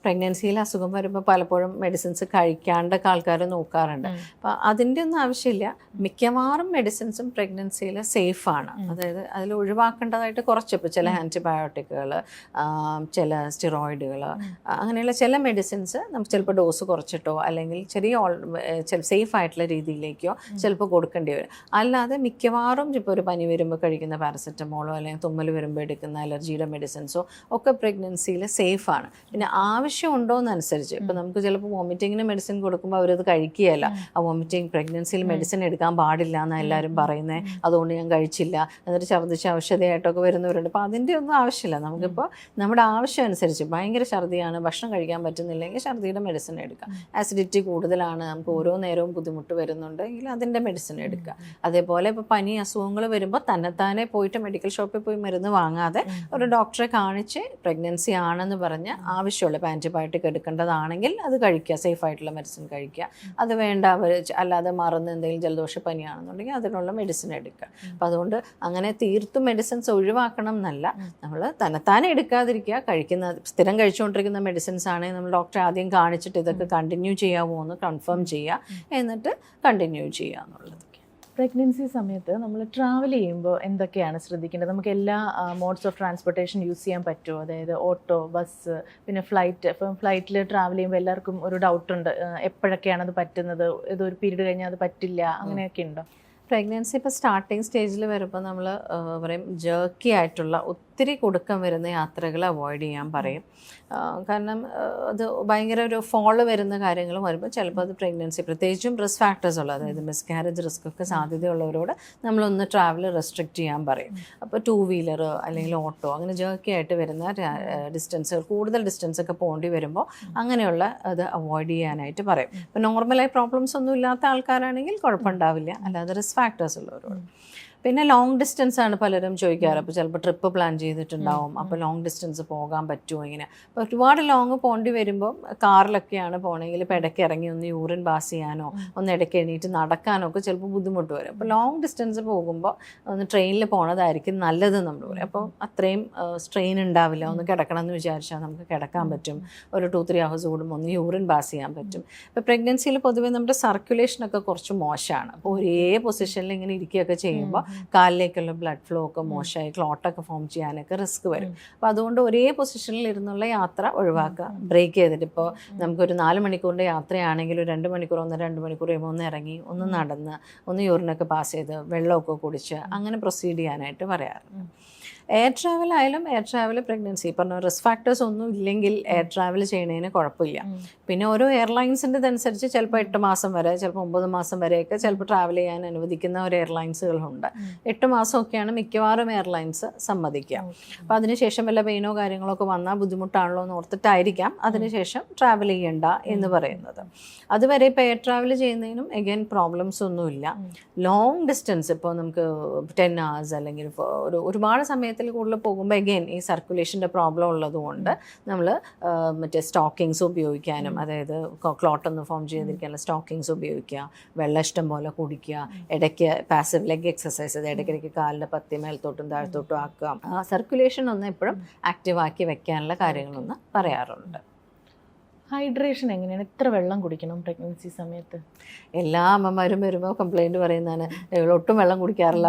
പ്രഗ്നൻസിയിൽ അസുഖം വരുമ്പോൾ പലപ്പോഴും മെഡിസിൻസ് കഴിക്കാണ്ടൊക്കെ ആൾക്കാർ നോക്കാറുണ്ട്. അപ്പോൾ അതിൻ്റെ ഒന്നും ആവശ്യമില്ല. മിക്കവാറും മെഡിസിൻസും പ്രഗ്നൻസിയിൽ സേഫാണ്. അതായത് അതിൽ ഒഴിവാക്കേണ്ടതായിട്ട് കുറച്ച്, ഇപ്പോൾ ചില ആൻറ്റിബയോട്ടിക്കുകൾ, ചില സ്റ്റിറോയിഡുകൾ, അങ്ങനെയുള്ള ചില മെഡിസിൻസ് നമുക്ക് ചിലപ്പോൾ ഡോസ് കുറച്ചിട്ടോ അല്ലെങ്കിൽ ചെറിയ സേഫ് ആയിട്ടുള്ള രീതിയിലേക്കോ ചിലപ്പോൾ കൊടുക്കേണ്ടി വരും. അല്ലാതെ മിക്കവാറും ഇപ്പോൾ ഒരു പനി വരുമ്പോൾ കഴിക്കുന്ന പാരസെറ്റമോളോ അല്ലെങ്കിൽ തുമ്മൽ വരുമ്പോൾ എടുക്കുന്ന അലർജിയുടെ മെഡിസിൻസോ ഒക്കെ പ്രഗ്നൻസിയിൽ സേഫാണ്. പിന്നെ ആവശ്യമുണ്ടോയെന്നനുസരിച്ച്, ഇപ്പോൾ നമുക്ക് ചിലപ്പോൾ വോമിറ്റിങ്ങിന് മെഡിസിൻ കൊടുക്കുമ്പോൾ അവരത് കഴിക്കുകയല്ല. ആ വോമിറ്റിങ് പ്രഗ്നൻസിയിൽ മെഡിസിൻ എടുക്കാൻ പാടില്ല എന്നാണ് എല്ലാവരും പറയുന്നത്, അതുകൊണ്ട് ഞാൻ കഴിച്ചില്ല, എന്നിട്ട് ഛർദ്ദിച്ച് ഔഷധമായിട്ടൊക്കെ വരുന്നവരുണ്ട്. അപ്പോൾ അതിൻ്റെ ഒന്നും ആവശ്യമില്ല. നമുക്കിപ്പോൾ നമ്മുടെ ആവശ്യം അനുസരിച്ച്, ഭയങ്കര ഛർദ്ദിയാണ്, ഭക്ഷണം കഴിക്കാൻ പറ്റുന്നില്ലെങ്കിൽ ഛർദ്ദിയുടെ മെഡിസിൻ എടുക്കുക. ആസിഡിറ്റി കൂടുതലാണ്, നമുക്ക് ഓരോ നേരവും ബുദ്ധിമുട്ട് വരുന്നുണ്ടെങ്കിൽ അതിൻ്റെ മെഡിസിൻ എടുക്കുക. അതേപോലെ ഇപ്പോൾ പനി, അസുഖങ്ങൾ വരുമ്പോൾ തന്നെത്താനെ പോയിട്ട് മെഡിക്കൽ ഷോപ്പിൽ പോയി മരുന്ന് വാങ്ങാതെ ഒരു ഡോക്ടറെ കാണിച്ച് പ്രഗ്നൻസി ആണെന്ന് പറഞ്ഞ് ആവശ്യമുള്ള ആൻറ്റിബയോട്ടിക് എടുക്കേണ്ടതാണെങ്കിൽ അത് കഴിക്കുക, സേഫായിട്ടുള്ള മെഡിസിൻ കഴിക്കുക. അത് വേണ്ട അല്ലാതെ മറന്ന് എന്തെങ്കിലും ജലദോഷ പനിയാണെന്നുണ്ടെങ്കിൽ അതിനുള്ള മെഡിസിൻ എടുക്കുക. അപ്പോൾ അതുകൊണ്ട് അങ്ങനെ തീർത്തും മെഡിസിൻസ് ഒഴിവാക്കണം എന്നല്ല, നമ്മൾ തന്നെത്താനെ എടുക്കാതിരിക്കുക. സ്ഥിരം കഴിച്ചുകൊണ്ടിരിക്കുന്ന മെഡിസിൻസ് ആണെങ്കിൽ നമ്മൾ ഡോക്ടറെ ആദ്യം കാണിച്ചിട്ട് ഇതൊക്കെ കണ്ടിന്യൂ ചെയ്യാമോ എന്ന് കൺഫേം ചെയ്യുക, എന്നിട്ട് കണ്ടിന്യൂ ചെയ്യുക എന്നുള്ളത്. പ്രഗ്നൻസി സമയത്ത് നമ്മൾ ട്രാവൽ ചെയ്യുമ്പോൾ എന്തൊക്കെയാണ് ശ്രദ്ധിക്കേണ്ടത്? നമുക്ക് എല്ലാ മോഡ്സ് ഓഫ് ട്രാൻസ്പോർട്ടേഷൻ യൂസ് ചെയ്യാൻ പറ്റുമോ? അതായത് ഓട്ടോ, ബസ്, പിന്നെ ഫ്ലൈറ്റ്. ഇപ്പം ഫ്ലൈറ്റിൽ ട്രാവൽ ചെയ്യുമ്പോൾ എല്ലാവർക്കും ഒരു ഡൗട്ടുണ്ട്, എപ്പോഴൊക്കെയാണ് അത് പറ്റുന്നത്, ഏതൊരു പീരീഡ് കഴിഞ്ഞാൽ അത് പറ്റില്ല, അങ്ങനെയൊക്കെ ഉണ്ടോ? പ്രഗ്നൻസി ഇപ്പോൾ സ്റ്റാർട്ടിങ് സ്റ്റേജിൽ വരുമ്പോൾ നമ്മൾ പറയും ജേർക്കി ആയിട്ടുള്ള ഒത്തിരി കുടുക്കം വരുന്ന യാത്രകൾ അവോയ്ഡ് ചെയ്യാൻ പറയും. കാരണം അത് ഭയങ്കര ഒരു ഫോള് വരുന്ന കാര്യങ്ങൾ വരുമ്പോൾ ചിലപ്പോൾ അത് പ്രഗ്നൻസി, പ്രത്യേകിച്ചും റിസ്ക് ഫാക്ടേഴ്സ് ഉള്ള, അതായത് മിസ്കാരേജ് റിസ്ക് ഒക്കെ സാധ്യതയുള്ളവരോട് നമ്മളൊന്ന് ട്രാവൽ റെസ്ട്രിക്റ്റ് ചെയ്യാൻ പറയും. അപ്പോൾ 2 വീലർ അല്ലെങ്കിൽ ഓട്ടോ, അങ്ങനെ ജേർക്കി ആയിട്ട് വരുന്ന ഡിസ്റ്റൻസുകൾ, കൂടുതൽ ഡിസ്റ്റൻസ് ഒക്കെ പോകേണ്ടി വരുമ്പോൾ അങ്ങനെയുള്ള അത് അവോയ്ഡ് ചെയ്യാനായിട്ട് പറയും. ഇപ്പോൾ നോർമലായി പ്രോബ്ലംസ് ഒന്നും ഇല്ലാത്ത ആൾക്കാരാണെങ്കിൽ കുഴപ്പമുണ്ടാവില്ല, അല്ലാതെ റിസ്ക് ഫാക്ടേഴ്സ് ഉള്ളവരോട്. പിന്നെ ലോങ് ഡിസ്റ്റൻസ് ആണ് പലരും ചോദിക്കാറ്. അപ്പോൾ ചിലപ്പോൾ ട്രിപ്പ് പ്ലാൻ ചെയ്തിട്ടുണ്ടാവും, അപ്പോൾ ലോങ് ഡിസ്റ്റൻസ് പോകാൻ പറ്റുമോ ഇങ്ങനെ. അപ്പോൾ ഒരുപാട് ലോങ് പോകേണ്ടി വരുമ്പോൾ കാറിലൊക്കെയാണ് പോകണമെങ്കിൽ ഇപ്പോൾ ഇടയ്ക്ക് ഇറങ്ങി ഒന്ന് യൂറിൻ പാസ് ചെയ്യാനോ ഒന്ന് ഇടയ്ക്ക് എണീറ്റ് നടക്കാനോ ഒക്കെ ചിലപ്പോൾ ബുദ്ധിമുട്ട് വരും. അപ്പോൾ ലോങ് ഡിസ്റ്റൻസ് പോകുമ്പോൾ ഒന്ന് ട്രെയിനിൽ പോണതായിരിക്കും നല്ലത് നമ്മൾ പറയും. അപ്പോൾ അത്രയും സ്ട്രെയിൻ ഉണ്ടാവില്ല. ഒന്ന് കിടക്കണം എന്ന് വിചാരിച്ചാൽ നമുക്ക് കിടക്കാൻ പറ്റും. ഒരു 2-3 hours കൂടുമ്പോൾ ഒന്ന് യൂറിൻ പാസ് ചെയ്യാൻ പറ്റും. ഇപ്പോൾ പ്രഗ്നൻസിയിൽ പൊതുവേ നമ്മുടെ സർക്കുലേഷനൊക്കെ കുറച്ച് മോശമാണ്. അപ്പോൾ ഒരേ പൊസിഷനിൽ ഇങ്ങനെ ഇരിക്കുകയൊക്കെ ചെയ്യുമ്പോൾ കാലിലേക്കുള്ള ബ്ലഡ് ഫ്ലോ ഒക്കെ മോശമായി ക്ലോട്ടൊക്കെ ഫോം ചെയ്യാനൊക്കെ റിസ്ക് വരും. അപ്പോൾ അതുകൊണ്ട് ഒരേ പൊസിഷനിൽ ഇരുന്നുള്ള യാത്ര ഒഴിവാക്കുക, ബ്രേക്ക് ചെയ്തിട്ട്. ഇപ്പോൾ നമുക്കൊരു 4 മണിക്കൂറിൻ്റെ യാത്രയാണെങ്കിൽ ഒരു 2 മണിക്കൂർ 2 മണിക്കൂർ കഴിയുമ്പോൾ ഒന്ന് ഇറങ്ങി ഒന്ന് നടന്ന് ഒന്ന് യൂറിനൊക്കെ പാസ് ചെയ്ത് വെള്ളമൊക്കെ കുടിച്ച് അങ്ങനെ പ്രൊസീഡ് ചെയ്യാനായിട്ട് പറയാറുണ്ട്. എയർ ട്രാവൽ ആയാലും എയർ ട്രാവൽ പ്രഗ്നൻസി പറഞ്ഞ റിസ്ക് ഫാക്ടേഴ്സ് ഒന്നും ഇല്ലെങ്കിൽ എയർ ട്രാവൽ ചെയ്യുന്നതിന് കുഴപ്പമില്ല. പിന്നെ ഓരോ എയർലൈൻസിൻ്റെ ഇതനുസരിച്ച് ചിലപ്പോൾ 8 മാസം വരെ, ചിലപ്പോൾ 9 മാസം വരെയൊക്കെ ചിലപ്പോൾ ട്രാവൽ ചെയ്യാൻ അനുവദിക്കുന്ന ഒരു എയർലൈൻസുകളുണ്ട്. 8 മാസമൊക്കെയാണ് മിക്കവാറും എയർലൈൻസ് സമ്മതിക്കുക. അപ്പോൾ അതിനുശേഷം വല്ല പെയിനോ കാര്യങ്ങളോ ഒക്കെ വന്നാൽ ബുദ്ധിമുട്ടാണല്ലോ എന്ന് ഓർത്തിട്ടായിരിക്കാം അതിനുശേഷം ട്രാവൽ ചെയ്യണ്ട എന്ന് പറയുന്നത്. അതുവരെ ഇപ്പോൾ എയർ ട്രാവൽ ചെയ്യുന്നതിനും എഗെയിൻ പ്രോബ്ലംസ് ഒന്നുമില്ല. ലോങ് ഡിസ്റ്റൻസ് ഇപ്പോൾ നമുക്ക് 10 hours അല്ലെങ്കിൽ ഒരുപാട് സമയത്തിൽ കൂടുതൽ പോകുമ്പോൾ എഗെയിൻ ഈ സർക്കുലേഷൻ്റെ പ്രോബ്ലം ഉള്ളതുകൊണ്ട് നമ്മൾ മറ്റേ സ്റ്റോക്കിങ്സ് ഉപയോഗിക്കാനും, അതായത് ക്ലോട്ടൊന്നും ഫോം ചെയ്തിരിക്കാനുള്ള സ്റ്റോക്കിങ്സ് ഉപയോഗിക്കുക, വെള്ളം ഇഷ്ടം പോലെ കുടിക്കുക, ഇടയ്ക്ക് പാസീവ് ലെഗ് എക്സസൈസ്, ഇടയ്ക്കിടയ്ക്ക് കാലിൻ്റെ പത്തി മേൽത്തോട്ടും താഴ്ത്തോട്ടും ആക്കുക, ആ സർക്കുലേഷൻ ഒന്ന് എപ്പോഴും ആക്റ്റീവാക്കി വെക്കാനുള്ള കാര്യങ്ങളൊന്ന് പറയാറുണ്ട്. ഹൈഡ്രേഷൻ എങ്ങനെയാണ്? എത്ര വെള്ളം കുടിക്കണം പ്രഗ്നൻസി സമയത്ത്? എല്ലാ അമ്മമാരും വരുമ്പോൾ കംപ്ലൈൻറ്റ് പറയുന്നതാണ് ഒട്ടും വെള്ളം കുടിക്കാറില്ല.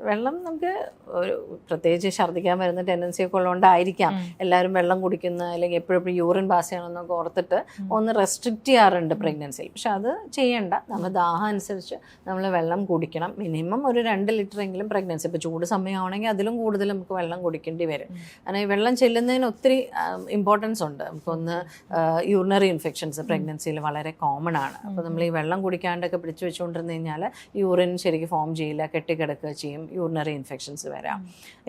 വെള്ളം നമുക്ക് ഒരു പ്രത്യേകിച്ച് ഛർദ്ദിക്കാൻ വരുന്ന ടെൻഡൻസിയൊക്കെ ഉള്ളതുകൊണ്ടായിരിക്കാം എല്ലാവരും വെള്ളം കുടിക്കുന്ന, അല്ലെങ്കിൽ എപ്പോഴും യൂറിൻ പാസ് ചെയ്യണമെന്നൊക്കെ ഓർത്തിട്ട് ഒന്ന് റെസ്ട്രിക്റ്റ് ചെയ്യാറുണ്ട് പ്രഗ്നൻസിയിൽ. പക്ഷെ അത് ചെയ്യേണ്ട. നമ്മൾ ദാഹം അനുസരിച്ച് നമ്മൾ വെള്ളം കുടിക്കണം. മിനിമം ഒരു 2 ലിറ്ററെങ്കിലും പ്രഗ്നൻസി, ഇപ്പോൾ ചൂട് സമയമാണെങ്കിൽ അതിലും കൂടുതൽ നമുക്ക് വെള്ളം കുടിക്കേണ്ടി വരും. കാരണം ഈ വെള്ളം ചെല്ലുന്നതിന് ഒത്തിരി ഇമ്പോർട്ടൻസ് ഉണ്ട്. നമുക്കൊന്ന് യൂറിനറി ഇൻഫെക്ഷൻസ് പ്രഗ്നൻസിയിൽ വളരെ കോമൺ ആണ്. അപ്പോൾ നമ്മൾ ഈ വെള്ളം കുടിക്കാണ്ടൊക്കെ പിടിച്ചു വെച്ചുകൊണ്ടിരുന്നു കഴിഞ്ഞാൽ യൂറിൻ ശരിക്കും ഫോം ചെയ്യില്ല, കെട്ടിക്കിടക്കുക ചെയ്യും, യൂറിനറി ഇൻഫെക്ഷൻസ് വരാം.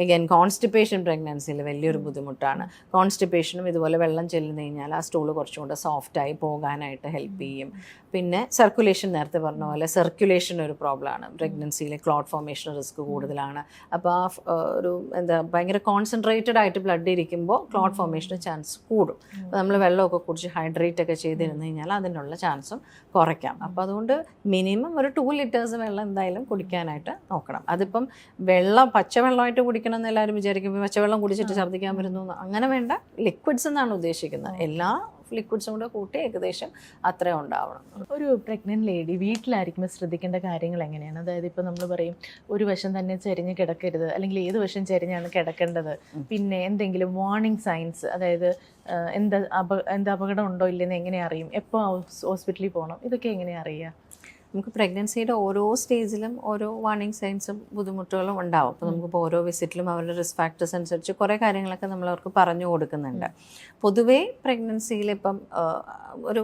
എഗെയിൻ കോൺസ്റ്റിപ്പേഷൻ പ്രഗ്നൻസിയിൽ വലിയൊരു ബുദ്ധിമുട്ടാണ്. കോൺസ്റ്റിപ്പേഷനും ഇതുപോലെ വെള്ളം ചെല്ലുന്നു കഴിഞ്ഞാൽ ആ സ്റ്റൂള് കുറച്ചും കൂടെ സോഫ്റ്റായി പോകാനായിട്ട് ഹെൽപ്പ് ചെയ്യും. പിന്നെ സർക്കുലേഷൻ, നേരത്തെ പറഞ്ഞ പോലെ സർക്കുലേഷൻ ഒരു പ്രോബ്ലമാണ്. പ്രഗ്നൻസിയിൽ ക്ലോട്ട് ഫോർമേഷൻ റിസ്ക് കൂടുതലാണ്. അപ്പോൾ ആ ഒരു ഭയങ്കര കോൺസെൻട്രേറ്റഡ് ആയിട്ട് ബ്ലഡ് ഇരിക്കുമ്പോൾ ക്ലോട്ട് ഫോർമേഷന് ചാൻസ് കൂടും. അപ്പോൾ നമ്മൾ വെള്ളമൊക്കെ കുടിച്ച് ഹൈഡ്രേറ്റ് ഒക്കെ ചെയ്തിരുന്നു കഴിഞ്ഞാൽ അതിനുള്ള ചാൻസും കുറയ്ക്കാം. അപ്പോൾ അതുകൊണ്ട് മിനിമം ഒരു 2 liters വെള്ളം എന്തായാലും കുടിക്കാനായിട്ട് നോക്കണം. അതിപ്പം പച്ചവെള്ളമായിട്ട് കുടിക്കണം എന്ന് എല്ലാവരും വിചാരിക്കുമ്പോൾ പച്ചവെള്ളം കുടിച്ചിട്ട് ഛർദ്ദിക്കാൻ വരുന്നു, അങ്ങനെ വേണ്ട. ലിക്വിഡ്സ് എന്നാണ് ഉദ്ദേശിക്കുന്നത്. എല്ലാ ലിക്വിഡ്സും കൂടെ കൂട്ടി ഏകദേശം അത്രയും ഉണ്ടാവണം. ഒരു പ്രഗ്നൻറ്റ് ലേഡി വീട്ടിലായിരിക്കുമ്പോൾ ശ്രദ്ധിക്കേണ്ട കാര്യങ്ങൾ എങ്ങനെയാണ്? അതായത് ഇപ്പോൾ നമ്മൾ പറയും ഒരു വശം തന്നെ ചെരിഞ്ഞ് കിടക്കരുത്, അല്ലെങ്കിൽ ഏത് വശം ചെരിഞ്ഞാണ് കിടക്കേണ്ടത്, പിന്നെ എന്തെങ്കിലും വാർണിംഗ് സൈൻസ്, അതായത് എന്താ അപകടം ഉണ്ടോ ഇല്ലെന്ന് എങ്ങനെ അറിയും, എപ്പോൾ ഹോസ്പിറ്റലിൽ പോകണം, ഇതൊക്കെ എങ്ങനെ അറിയുക? നമുക്ക് പ്രഗ്നൻസിയുടെ ഓരോ സ്റ്റേജിലും ഓരോ വാർണിംഗ് സൈൻസും ബുദ്ധിമുട്ടുകളും ഉണ്ടാവും. അപ്പോൾ നമുക്കിപ്പോൾ ഓരോ വിസിറ്റിലും അവരുടെ റിസ്ക് ഫാക്ടേഴ്സ് അനുസരിച്ച് കുറേ കാര്യങ്ങളൊക്കെ നമ്മൾ അവർക്ക് പറഞ്ഞു കൊടുക്കുന്നുണ്ട്. പൊതുവേ പ്രഗ്നൻസിയിൽ ഇപ്പം ഒരു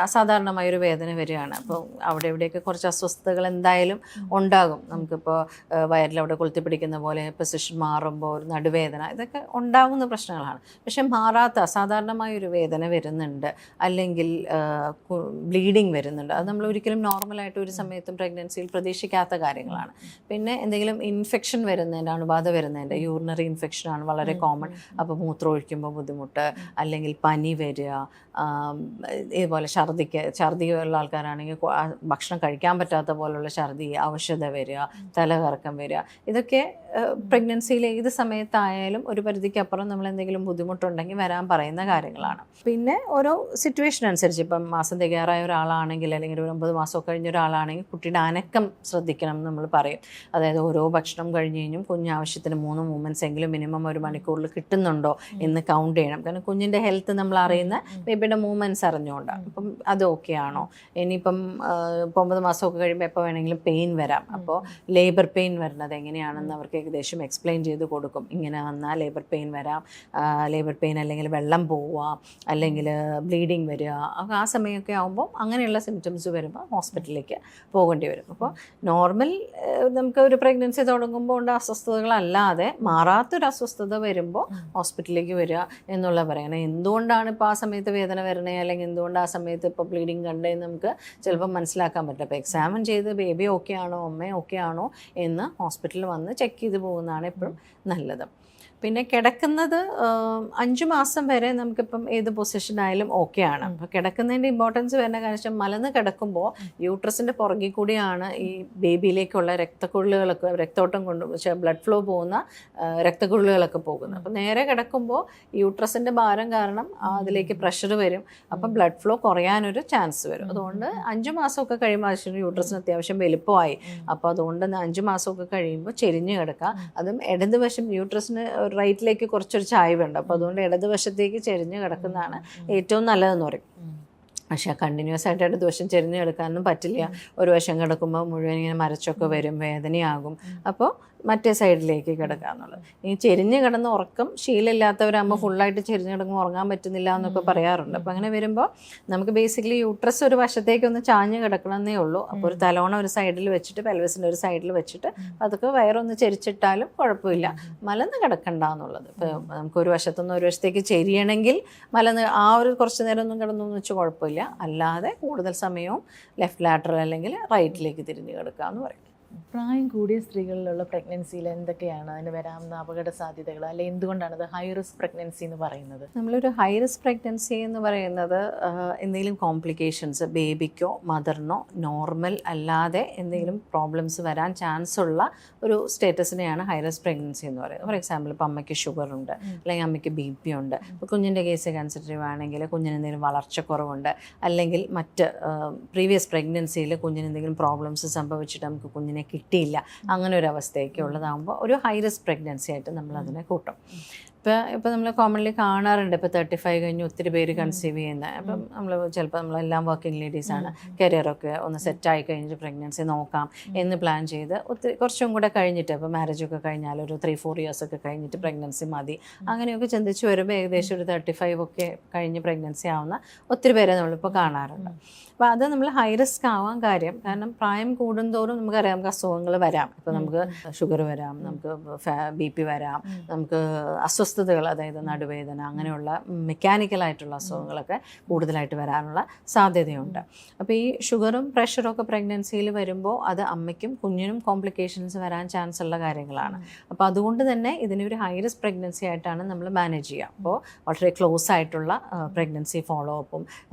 അസാധാരണമായൊരു വേദന വരികയാണ്. അപ്പോൾ അവിടെ ഇവിടെയൊക്കെ കുറച്ച് അസ്വസ്ഥതകൾ എന്തായാലും ഉണ്ടാകും. നമുക്കിപ്പോൾ വയറിലവിടെ കൊളുത്തി പിടിക്കുന്ന പോലെ പൊസിഷൻ മാറുമ്പോൾ ഒരു നടുവേദന, ഇതൊക്കെ ഉണ്ടാകുന്ന പ്രശ്നങ്ങളാണ്. പക്ഷെ മാറാത്ത അസാധാരണമായൊരു വേദന വരുന്നുണ്ട്, അല്ലെങ്കിൽ ബ്ലീഡിങ് വരുന്നുണ്ട്, അത് നമ്മൾ ഒരിക്കലും നോർമലായിട്ട് ഒരു സമയത്തും പ്രഗ്നൻസിയിൽ പ്രതീക്ഷിക്കാത്ത കാര്യങ്ങളാണ്. പിന്നെ എന്തെങ്കിലും ഇൻഫെക്ഷൻ വരുന്നതിൻ്റെ, അണുബാധ വരുന്നതിൻ്റെ, യൂറിനറി ഇൻഫെക്ഷനാണ് വളരെ കോമൺ. അപ്പോൾ മൂത്രം ഒഴിക്കുമ്പോൾ ബുദ്ധിമുട്ട്, അല്ലെങ്കിൽ പനി വരിക, ഇതുപോലെ ഛർദിയുള്ള ആൾക്കാരാണെങ്കിൽ ഭക്ഷണം കഴിക്കാൻ പറ്റാത്ത പോലുള്ള ഛർദി, അവശത വരിക, തലകറക്കം വരിക, ഇതൊക്കെ പ്രഗ്നൻസിയിൽ ഏത് സമയത്തായാലും ഒരു പരിധിക്കപ്പുറം നമ്മൾ എന്തെങ്കിലും ബുദ്ധിമുട്ടുണ്ടെങ്കിൽ വരാൻ പറയുന്ന കാര്യങ്ങളാണ്. പിന്നെ ഓരോ സിറ്റുവേഷൻ അനുസരിച്ച്, ഇപ്പം മാസം തികയാറായ ഒരാളാണെങ്കിൽ, അല്ലെങ്കിൽ ഒരു 9 മാസം കഴിഞ്ഞ ഒരാളാണെങ്കിൽ കുട്ടിയുടെ അനക്കം ശ്രദ്ധിക്കണം എന്ന് നമ്മൾ പറയും. അതായത് ഓരോ ഭക്ഷണം കഴിഞ്ഞ് കഴിഞ്ഞും കുഞ്ഞ് ആവശ്യത്തിന് 3 മൂവ്മെൻറ്റ്സ് എങ്കിലും മിനിമം ഒരു മണിക്കൂറിൽ കിട്ടുന്നുണ്ടോ എന്ന് കൗണ്ട് ചെയ്യണം. കാരണം കുഞ്ഞിൻ്റെ ഹെൽത്ത് നമ്മൾ അറിയുന്ന ബേബിയുടെ മൂവ്മെൻറ്റ്സ് അറിഞ്ഞുകൊണ്ടാണ്. അപ്പം അത് ഓക്കെ ആണോ? ഇനിയിപ്പം 9 മാസമൊക്കെ കഴിയുമ്പോൾ എപ്പോൾ വേണമെങ്കിലും പെയിൻ വരാം. അപ്പോൾ ലേബർ പെയിൻ വരുന്നത് എങ്ങനെയാണെന്ന് അവർക്ക് ഏകദേശം എക്സ്പ്ലെയിൻ ചെയ്ത് കൊടുക്കും. ഇങ്ങനെ വന്നാൽ ലേബർ പെയിൻ വരാം, ലേബർ പെയിൻ അല്ലെങ്കിൽ വെള്ളം പോവുക, അല്ലെങ്കിൽ ബ്ലീഡിങ് വരിക, ആ സമയമൊക്കെ ആകുമ്പോൾ അങ്ങനെയുള്ള സിംറ്റംസ് വരുമ്പോൾ ഹോസ്പിറ്റലിലേക്ക് പോകേണ്ടി വരും. അപ്പോൾ നോർമൽ നമുക്ക് ഒരു പ്രഗ്നൻസി തുടങ്ങുമ്പോൾ ഉണ്ട് അസ്വസ്ഥതകളല്ലാതെ മാറാത്തൊരു അസ്വസ്ഥത വരുമ്പോൾ ഹോസ്പിറ്റലിലേക്ക് വരിക എന്നുള്ള പറയണം. എന്തുകൊണ്ടാണ് ഇപ്പോൾ ആ സമയത്ത് വേദന വരണേ, അല്ലെങ്കിൽ എന്തുകൊണ്ട് ആ സമയത്ത് ഇപ്പോൾ ബ്ലീഡിങ് കണ്ടേന്ന് നമുക്ക് ചിലപ്പോൾ മനസ്സിലാക്കാൻ പറ്റില്ല. അപ്പോൾ എക്സാമിൻ ചെയ്ത് ബേബി ഓക്കെ ആണോ, അമ്മ ഓക്കെ ആണോ എന്ന് ഹോസ്പിറ്റലിൽ വന്ന് ചെക്ക് ചെയ്ത് പോകുന്നതാണ് എപ്പോഴും നല്ലത്. പിന്നെ കിടക്കുന്നത് 5 മാസം വരെ നമുക്കിപ്പം ഏത് പൊസിഷനായാലും ഓക്കെ ആണ്. അപ്പോൾ കിടക്കുന്നതിൻ്റെ ഇമ്പോർട്ടൻസ് വരുന്ന കാര്യം, മലന്ന് കിടക്കുമ്പോൾ യൂട്രസിൻ്റെ പുറകിൽ കൂടിയാണ് ഈ ബേബിയിലേക്കുള്ള രക്തക്കുഴലുകളൊക്കെ, രക്തോട്ടം കൊണ്ട് ബ്ലഡ് ഫ്ലോ പോകുന്ന രക്തക്കുഴലുകളൊക്കെ പോകുന്നത്. അപ്പോൾ നേരെ കിടക്കുമ്പോൾ യൂട്രസിൻ്റെ ഭാരം കാരണം അതിലേക്ക് പ്രഷർ വരും. അപ്പം ബ്ലഡ് ഫ്ലോ കുറയാനൊരു ചാൻസ് വരും. അതുകൊണ്ട് 5 മാസമൊക്കെ കഴിയുമ്പോൾ യൂട്രസിന് അത്യാവശ്യം വലുപ്പമായി. അപ്പോൾ അതുകൊണ്ട് 5 മാസമൊക്കെ കഴിയുമ്പോൾ ചെരിഞ്ഞ് കിടക്കുക. അതും ഇടതുവശം യൂട്രസിന് റൈറ്റിലേക്ക് കുറച്ചൊരു ചായ്വുണ്ട്. അപ്പോൾ അതുകൊണ്ട് ഇടതുവശത്തേക്ക് ചെരിഞ്ഞ് കിടക്കുന്നതാണ് ഏറ്റവും നല്ലതെന്ന് പറയും. പക്ഷേ കണ്ടിന്യൂസ് ആയിട്ട് ഇടത് വശം ചെരിഞ്ഞ് കിടക്കാനൊന്നും പറ്റില്ല. ഒരു വശം കിടക്കുമ്പോൾ മുഴുവൻ ഇങ്ങനെ മരച്ചൊക്കെ വരും, വേദനയാകും. അപ്പോൾ മറ്റേ സൈഡിലേക്ക് കിടക്കുക എന്നുള്ളത്. ഈ ചെരിഞ്ഞ് കിടന്ന് ഉറക്കം ശീലമില്ലാത്തവരാകുമ്പോൾ ഫുള്ളായിട്ട് ചെരിഞ്ഞ് കിടക്കുമ്പോൾ ഉറങ്ങാൻ പറ്റുന്നില്ല എന്നൊക്കെ പറയാറുണ്ട്. അപ്പോൾ അങ്ങനെ വരുമ്പോൾ നമുക്ക് ബേസിക്കലി യൂട്രസ് ഒരു വശത്തേക്കൊന്ന് ചാഞ്ഞ് കിടക്കണമെന്നേ ഉള്ളൂ. അപ്പോൾ ഒരു തലോണ ഒരു സൈഡിൽ വെച്ചിട്ട് പെൽവസിൻ്റെ ഒരു സൈഡിൽ വെച്ചിട്ട് അതൊക്കെ വയറൊന്ന് ചെരിച്ചിട്ടാലും കുഴപ്പമില്ല. മലന്ന് കിടക്കണ്ട എന്നുള്ളത്. ഇപ്പോൾ നമുക്ക് ഒരു വശത്തുനിന്ന് ഒരു വശത്തേക്ക് ചെരിയണമെങ്കിൽ മലന്ന് ആ ഒരു കുറച്ച് നേരം ഒന്നും കിടന്നൊന്നും വെച്ച് കുഴപ്പമില്ല. അല്ലാതെ കൂടുതൽ സമയവും ലെഫ്റ്റ് ലാറ്ററൽ അല്ലെങ്കിൽ റൈറ്റിലേക്ക് തിരിഞ്ഞ് കിടക്കുക എന്ന് പറയും. പ്രായം കൂടിയ സ്ത്രീകളിലുള്ള പ്രഗ്നൻസിയിൽ എന്തൊക്കെയാണ് അതിന് വരാവുന്ന അപകട സാധ്യതകൾ, അല്ലെങ്കിൽ എന്തുകൊണ്ടാണ് അത് ഹൈ റിസ്ക് പ്രഗ്നൻസി എന്ന് പറയുന്നത്? നമ്മളൊരു ഹൈ റിസ്ക് പ്രഗ്നൻസി എന്ന് പറയുന്നത് എന്തെങ്കിലും കോംപ്ലിക്കേഷൻസ് ബേബിക്കോ മദറിനോ നോർമൽ അല്ലാതെ എന്തെങ്കിലും പ്രോബ്ലംസ് വരാൻ ചാൻസ് ഉള്ള ഒരു സ്റ്റേറ്റസിനെയാണ് ഹൈ റിസ്ക് പ്രഗ്നൻസി എന്ന് പറയുന്നത്. ഫോർ എക്സാമ്പിൾ ഇപ്പോൾ അമ്മയ്ക്ക് ഷുഗർ ഉണ്ട്, അല്ലെങ്കിൽ അമ്മയ്ക്ക് BP ഉണ്ട്. ഇപ്പോൾ കുഞ്ഞിൻ്റെ കേസ് കൺസിഡർ ആണെങ്കിൽ കുഞ്ഞിന് എന്തെങ്കിലും വളർച്ചക്കുറവുണ്ട്, അല്ലെങ്കിൽ മറ്റ് പ്രീവിയസ് പ്രഗ്നൻസിയിൽ കുഞ്ഞിന് എന്തെങ്കിലും പ്രോബ്ലംസ് സംഭവിച്ചിട്ട് നമുക്ക് കുഞ്ഞിനെ കിട്ടിയില്ല, അങ്ങനെ ഒരു അവസ്ഥയൊക്കെ ഉള്ളതാകുമ്പോൾ ഒരു ഹൈ റിസ്ക് പ്രഗ്നൻസി ആയിട്ട് നമ്മളതിനെ കൂട്ടും. ഇപ്പോൾ നമ്മൾ കോമൺലി കാണാറുണ്ട്, ഇപ്പോൾ 35 കഴിഞ്ഞ് ഒത്തിരി പേര് കൺസീവ് ചെയ്യുന്നത്. അപ്പം ചിലപ്പോൾ നമ്മളെല്ലാം വർക്കിംഗ് ലേഡീസാണ്, കരിയറൊക്കെ ഒന്ന് സെറ്റായി കഴിഞ്ഞിട്ട് പ്രഗ്നൻസി നോക്കാം എന്ന് പ്ലാൻ ചെയ്ത് കുറച്ചും കൂടെ കഴിഞ്ഞിട്ട്, ഇപ്പോൾ മാരേജൊക്കെ കഴിഞ്ഞാൽ ഒരു 3-4 ഇയേഴ്സ് ഒക്കെ കഴിഞ്ഞിട്ട് പ്രഗ്നൻസി മതി അങ്ങനെയൊക്കെ ചിന്തിച്ച് വരുമ്പോൾ ഏകദേശം ഒരു 35 ഒക്കെ കഴിഞ്ഞ് പ്രഗ്നൻസി ആവുന്ന ഒത്തിരി പേരെ നമ്മളിപ്പോൾ കാണാറുണ്ട്. അപ്പോൾ അത് നമ്മൾ ഹൈ റിസ്ക് ആവാൻ കാരണം പ്രായം കൂടുന്തോറും നമുക്കറിയാം നമുക്ക് അസുഖങ്ങൾ വരാം. ഇപ്പോൾ നമുക്ക് ഷുഗർ വരാം, നമുക്ക് BP വരാം, നമുക്ക് അസ്വസ്ഥതകൾ, അതായത് നടുവേദന, അങ്ങനെയുള്ള മെക്കാനിക്കലായിട്ടുള്ള അസുഖങ്ങളൊക്കെ കൂടുതലായിട്ട് വരാനുള്ള സാധ്യതയുണ്ട്. അപ്പോൾ ഈ ഷുഗറും പ്രഷറും ഒക്കെ പ്രഗ്നൻസിയിൽ വരുമ്പോൾ അത് അമ്മയ്ക്കും കുഞ്ഞിനും കോംപ്ലിക്കേഷൻസ് വരാൻ ചാൻസ് ഉള്ള കാര്യങ്ങളാണ്. അപ്പോൾ അതുകൊണ്ട് തന്നെ ഇതിനൊരു ഹൈ റിസ്ക് പ്രഗ്നൻസി ആയിട്ടാണ് നമ്മൾ മാനേജ് ചെയ്യുക. അപ്പോൾ വളരെ ക്ലോസ് ആയിട്ടുള്ള പ്രഗ്നൻസി ഫോളോ അപ്പും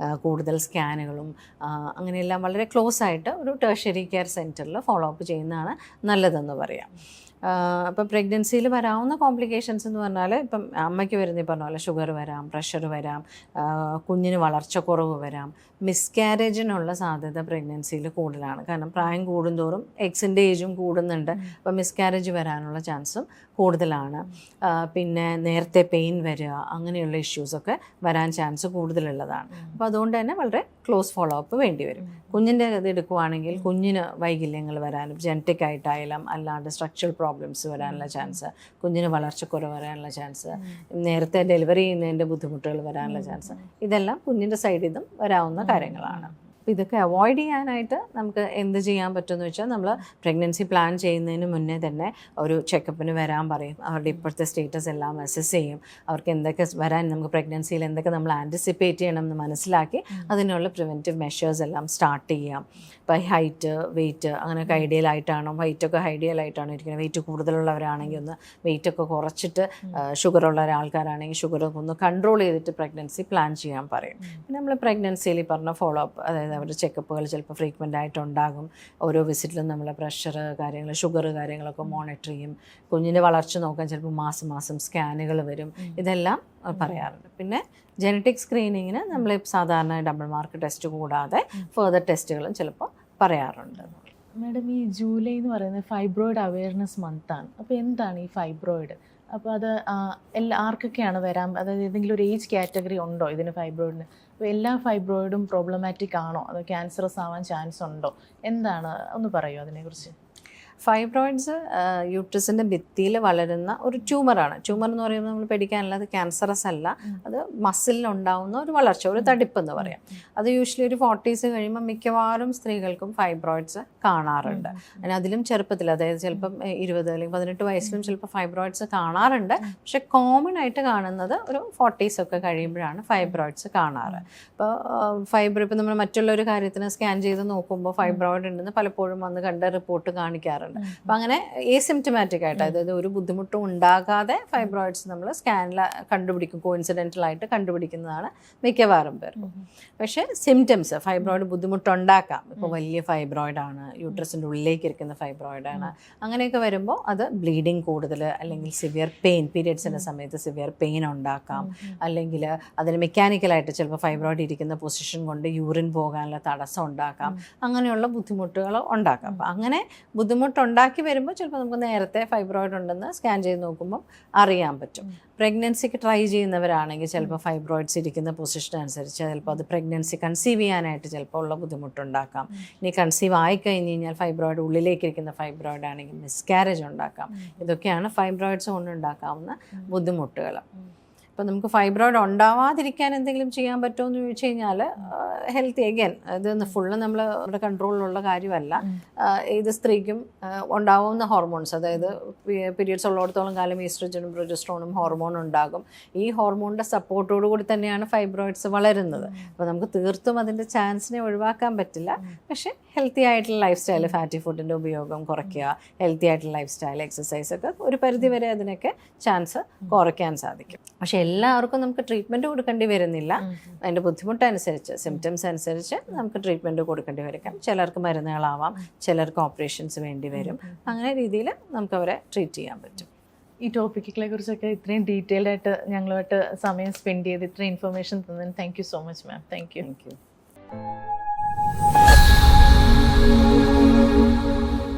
കൂടുതൽ സ്കാനുകളും അങ്ങനെയെല്ലാം വളരെ ക്ലോസ് ആയിട്ട് ഒരു ടെർഷ്യറി കെയർ സെൻറ്ററിൽ ഫോളോ അപ്പ് ചെയ്യുന്നതാണ് നല്ലതെന്ന് പറയാം. അപ്പം പ്രഗ്നൻസിയിൽ വരാവുന്ന കോംപ്ലിക്കേഷൻസ് എന്ന് പറഞ്ഞാൽ ഇപ്പം അമ്മയ്ക്ക് വരുന്ന ഈ പറഞ്ഞ പോലെ ഷുഗർ വരാം, പ്രഷർ വരാം, കുഞ്ഞിന് വളർച്ചക്കുറവ് വരാം, മിസ്കാരേജിനുള്ള സാധ്യത പ്രഗ്നൻസിയിൽ കൂടുതലാണ്. കാരണം പ്രായം കൂടുന്തോറും എഗ്സിൻ്റെ ഏജും കൂടുന്നുണ്ട്, അപ്പോൾ മിസ്കാരേജ് വരാനുള്ള ചാൻസും കൂടുതലാണ്. പിന്നെ നേരത്തെ പെയിൻ വരിക, അങ്ങനെയുള്ള ഇഷ്യൂസൊക്കെ വരാൻ ചാൻസ് കൂടുതലുള്ളതാണ്. അപ്പോൾ അതുകൊണ്ട് തന്നെ വളരെ ക്ലോസ് ഫോളോ അപ്പ് വേണ്ടി വരും. കുഞ്ഞിൻ്റെ ഇത് എടുക്കുവാണെങ്കിൽ കുഞ്ഞിന് വൈകല്യങ്ങൾ വരാനും ജനറ്റിക് ആയിട്ടായാലും അല്ലാണ്ട് സ്ട്രക്ചറൽ പ്രോബ്ലംസ് വരാനുള്ള ചാൻസ്, കുഞ്ഞിന് വളർച്ചക്കുറവ് വരാനുള്ള ചാൻസ്, നേരത്തെ ഡെലിവറി ചെയ്യുന്നതിൻ്റെ ബുദ്ധിമുട്ടുകൾ വരാനുള്ള ചാൻസ്, ഇതെല്ലാം കുഞ്ഞിൻ്റെ സൈഡിൽ നിന്നും വരാവുന്ന കാര്യങ്ങളാണ്. അപ്പോൾ ഇതൊക്കെ അവോയ്ഡ് ചെയ്യാനായിട്ട് നമുക്ക് എന്ത് ചെയ്യാൻ പറ്റുമെന്ന് വെച്ചാൽ നമ്മൾ പ്രഗ്നൻസി പ്ലാൻ ചെയ്യുന്നതിന് മുന്നേ തന്നെ ഒരു ചെക്കപ്പിന് വരാൻ പറയും. അവരുടെ ഇപ്പോഴത്തെ സ്റ്റേറ്റസ് എല്ലാം അസസ് ചെയ്യും. അവർക്ക് എന്തൊക്കെ വരാൻ, നമുക്ക് പ്രഗ്നൻസിയിൽ എന്തൊക്കെ നമ്മൾ ആൻറ്റിസിപ്പേറ്റ് ചെയ്യണം എന്ന് മനസ്സിലാക്കി അതിനുള്ള പ്രിവെൻറ്റീവ് മെഷേഴ്സ് എല്ലാം സ്റ്റാർട്ട് ചെയ്യാം. ഇപ്പോൾ ഹൈറ്റ്, വെയിറ്റ് അങ്ങനെയൊക്കെ ഐഡിയലായിട്ടാണോ, ഹൈറ്റൊക്കെ ഐഡിയലായിട്ടാണോ ഇരിക്കുന്നത്, വെയിറ്റ് കൂടുതലുള്ളവരാണെങ്കിൽ ഒന്ന് വെയിറ്റൊക്കെ കുറച്ചിട്ട്, ഷുഗറുള്ള ഒരാൾക്കാരാണെങ്കിൽ ഷുഗറൊക്കെ ഒന്ന് കൺട്രോൾ ചെയ്തിട്ട് പ്രഗ്നൻസി പ്ലാൻ ചെയ്യാൻ പറയും. പിന്നെ നമ്മൾ പ്രഗ്നൻസിയിൽ പറഞ്ഞ ഫോളോ അപ്പ്, അതായത് അവരുടെ ചെക്കപ്പുകൾ ചിലപ്പോൾ ഫ്രീക്വൻ്റ് ആയിട്ടുണ്ടാകും. ഓരോ വിസിറ്റിലും നമ്മൾ പ്രഷർ കാര്യങ്ങൾ, ഷുഗർ കാര്യങ്ങളൊക്കെ മോണിറ്റർ ചെയ്യും. കുഞ്ഞിൻ്റെ വളർച്ച നോക്കാൻ ചിലപ്പോൾ മാസം സ്കാനുകൾ വരും. ഇതെല്ലാം പറയാറുണ്ട്. പിന്നെ ജനറ്റിക് സ്ക്രീനിങ്ങിന് നമ്മൾ സാധാരണ ഡബിൾ മാർക്ക് ടെസ്റ്റ് കൂടാതെ ഫെർദർ ടെസ്റ്റുകളും ചിലപ്പോൾ പറയാറുണ്ട്. മാഡം, ഈ ജൂലൈ എന്ന് പറയുന്നത് ഫൈബ്രോയിഡ് അവയർനെസ് മന്താണ്. അപ്പോൾ എന്താണ് ഈ ഫൈബ്രോയിഡ്? അപ്പോൾ അത് ആർക്കൊക്കെയാണ് വരാൻ, അതായത് ഏതെങ്കിലും ഒരു ഏജ് കാറ്റഗറി ഉണ്ടോ ഇതിന് ഫൈബ്രോയിഡിന്? അപ്പോൾ എല്ലാ ഫൈബ്രോയിഡും പ്രോബ്ലമാറ്റിക് ആണോ, അതോ ക്യാൻസറസ് ആവാൻ ചാൻസ് ഉണ്ടോ, എന്താണ് ഒന്ന് പറയുമോ അതിനെക്കുറിച്ച്? ഫൈബ്രോയിഡ്സ് യൂട്രസിൻ്റെ ഭിത്തിയിൽ വളരുന്ന ഒരു ട്യൂമറാണ്. ട്യൂമർ എന്ന് പറയുമ്പോൾ നമ്മൾ പേടിക്കാനല്ല, അത് ക്യാൻസറസ് അല്ല, അത് മസിലിനുണ്ടാവുന്ന ഒരു വളർച്ച, ഒരു തടിപ്പ് എന്ന് പറയാം. അത് യൂഷ്വലി ഒരു 40s കഴിയുമ്പോൾ മിക്കവാറും സ്ത്രീകൾക്കും ഫൈബ്രോയിഡ്സ് കാണാറുണ്ട്. അതിലും ചെറുപ്പത്തിൽ, അതായത് ചിലപ്പം 20 അല്ലെങ്കിൽ 18 വയസ്സിലും ചിലപ്പോൾ ഫൈബ്രോയിഡ്സ് കാണാറുണ്ട്. പക്ഷെ കോമൺ ആയിട്ട് കാണുന്നത് ഒരു 40s ഒക്കെ കഴിയുമ്പോഴാണ് ഫൈബ്രോയിഡ്സ് കാണാറ്. ഇപ്പോൾ ഇപ്പോൾ നമ്മൾ മറ്റുള്ളൊരു കാര്യത്തിന് സ്കാൻ ചെയ്ത് നോക്കുമ്പോൾ ഫൈബ്രോയിഡ് ഉണ്ടെന്ന് പലപ്പോഴും വന്ന് കണ്ട റിപ്പോർട്ട് കാണിക്കാറുണ്ട്. അപ്പം അങ്ങനെ ഏസിംപ്റ്റമാറ്റിക് ആയിട്ട്, അതായത് ഒരു ബുദ്ധിമുട്ടും ഉണ്ടാകാതെ ഫൈബ്രോയിഡ്സ് നമ്മൾ സ്കാനിൽ കണ്ടുപിടിക്കും, കോയിൻസിഡൻ്റലായിട്ട് കണ്ടുപിടിക്കുന്നതാണ് മിക്കവാറും പേർക്കും. പക്ഷേ സിംറ്റംസ്, ഫൈബ്രോയിഡ് ബുദ്ധിമുട്ടുണ്ടാക്കാം. ഇപ്പോൾ വലിയ ഫൈബ്രോയിഡാണ്, യൂട്രസിൻ്റെ ഉള്ളിലേക്ക് ഇരിക്കുന്ന ഫൈബ്രോയിഡാണ്, അങ്ങനെയൊക്കെ വരുമ്പോൾ അത് ബ്ലീഡിങ് കൂടുതൽ, അല്ലെങ്കിൽ സിവിയർ പെയിൻ, പീരിയഡ്സിൻ്റെ സമയത്ത് സിവിയർ പെയിൻ ഉണ്ടാക്കാം. അല്ലെങ്കിൽ അതിന് മെക്കാനിക്കലായിട്ട് ചിലപ്പോൾ ഫൈബ്രോയിഡ് ഇരിക്കുന്ന പൊസിഷൻ കൊണ്ട് യൂറിൻ പോകാനുള്ള തടസ്സം ഉണ്ടാക്കാം. അങ്ങനെയുള്ള ബുദ്ധിമുട്ടുകൾ ഉണ്ടാക്കാം. അപ്പം അങ്ങനെ ബുദ്ധിമുട്ട് ബുദ്ധിമുട്ടുണ്ടാക്കി വരുമ്പോൾ ചിലപ്പോൾ നമുക്ക് നേരത്തെ ഫൈബ്രോയിഡ് ഉണ്ടെന്ന് സ്കാൻ ചെയ്ത് നോക്കുമ്പോൾ അറിയാൻ പറ്റും. പ്രഗ്നൻസിക്ക് ട്രൈ ചെയ്യുന്നവരാണെങ്കിൽ ചിലപ്പോൾ ഫൈബ്രോയിഡ്സ് ഇരിക്കുന്ന പൊസിഷൻ അനുസരിച്ച് ചിലപ്പോൾ അത് പ്രഗ്നൻസി കൺസീവ് ചെയ്യാനായിട്ട് ചിലപ്പോൾ ഉള്ള ബുദ്ധിമുട്ടുണ്ടാക്കാം. ഇനി കൺസീവ് ആയി കഴിഞ്ഞ് കഴിഞ്ഞാൽ ഫൈബ്രോയിഡ് ഉള്ളിലേക്ക് ഇരിക്കുന്ന ഫൈബ്രോയിഡ് ആണെങ്കിൽ മിസ്കാരേജ് ഉണ്ടാക്കാം. ഇതൊക്കെയാണ് ഫൈബ്രോയിഡ്സ് കൊണ്ടുണ്ടാക്കാവുന്ന ബുദ്ധിമുട്ടുകൾ. അപ്പോൾ നമുക്ക് ഫൈബ്രോയിഡ് ഉണ്ടാവാതിരിക്കാൻ എന്തെങ്കിലും ചെയ്യാൻ പറ്റുമോ എന്ന് ചോദിച്ചു കഴിഞ്ഞാൽ ഹെൽത്തി അഗൈൻ ഇത് ഫുള്ള് നമ്മുടെ കൺട്രോളിലുള്ള കാര്യമല്ല. ഏത് സ്ത്രീക്കും ഉണ്ടാവുന്ന ഹോർമോൺസ്, അതായത് പീരിയഡ്സ് ഉള്ളിടത്തോളം കാലം ഈസ്ട്രജനും പ്രൊജസ്ട്രോണും ഹോർമോൺ ഉണ്ടാകും. ഈ ഹോർമോണിൻ്റെ സപ്പോർട്ടോടു കൂടി തന്നെയാണ് ഫൈബ്രോയിഡ്സ് വളരുന്നത്. അപ്പോൾ നമുക്ക് തീർത്തും അതിൻ്റെ ചാൻസിനെ ഒഴിവാക്കാൻ പറ്റില്ല. പക്ഷേ ഹെൽത്തി ആയിട്ടുള്ള ലൈഫ് സ്റ്റൈൽ, ഫാറ്റി ഫുഡിൻ്റെ ഉപയോഗം കുറയ്ക്കുക, ഹെൽത്തി ആയിട്ടുള്ള ലൈഫ് സ്റ്റൈൽ, എക്സസൈസ് ഒക്കെ ഒരു പരിധി വരെ അതിനൊക്കെ ചാൻസ് കുറയ്ക്കാൻ സാധിക്കും. പക്ഷേ എല്ലാവർക്കും നമുക്ക് ട്രീറ്റ്മെൻറ്റ് കൊടുക്കേണ്ടി വരുന്നില്ല. അതിൻ്റെ ബുദ്ധിമുട്ടനുസരിച്ച്, സിംറ്റംസ് അനുസരിച്ച് നമുക്ക് ട്രീറ്റ്മെൻറ്റ് കൊടുക്കേണ്ടി വരും. ചിലർക്ക് മരുന്നുകളാവാം, ചിലർക്ക് ഓപ്പറേഷൻസ് വേണ്ടി വരും. അങ്ങനെ രീതിയിൽ നമുക്ക് അവരെ ട്രീറ്റ് ചെയ്യാൻ പറ്റും. ഈ ടോപ്പിക്കുകളെ കുറിച്ചൊക്കെ ഇത്രയും ഡീറ്റെയിൽഡ് ആയിട്ട് ഞങ്ങളുമായിട്ട് സമയം സ്പെൻഡ് ചെയ്ത് ഇത്രയും ഇൻഫർമേഷൻ തന്നതിന് thank you so much ma'am. Thank you.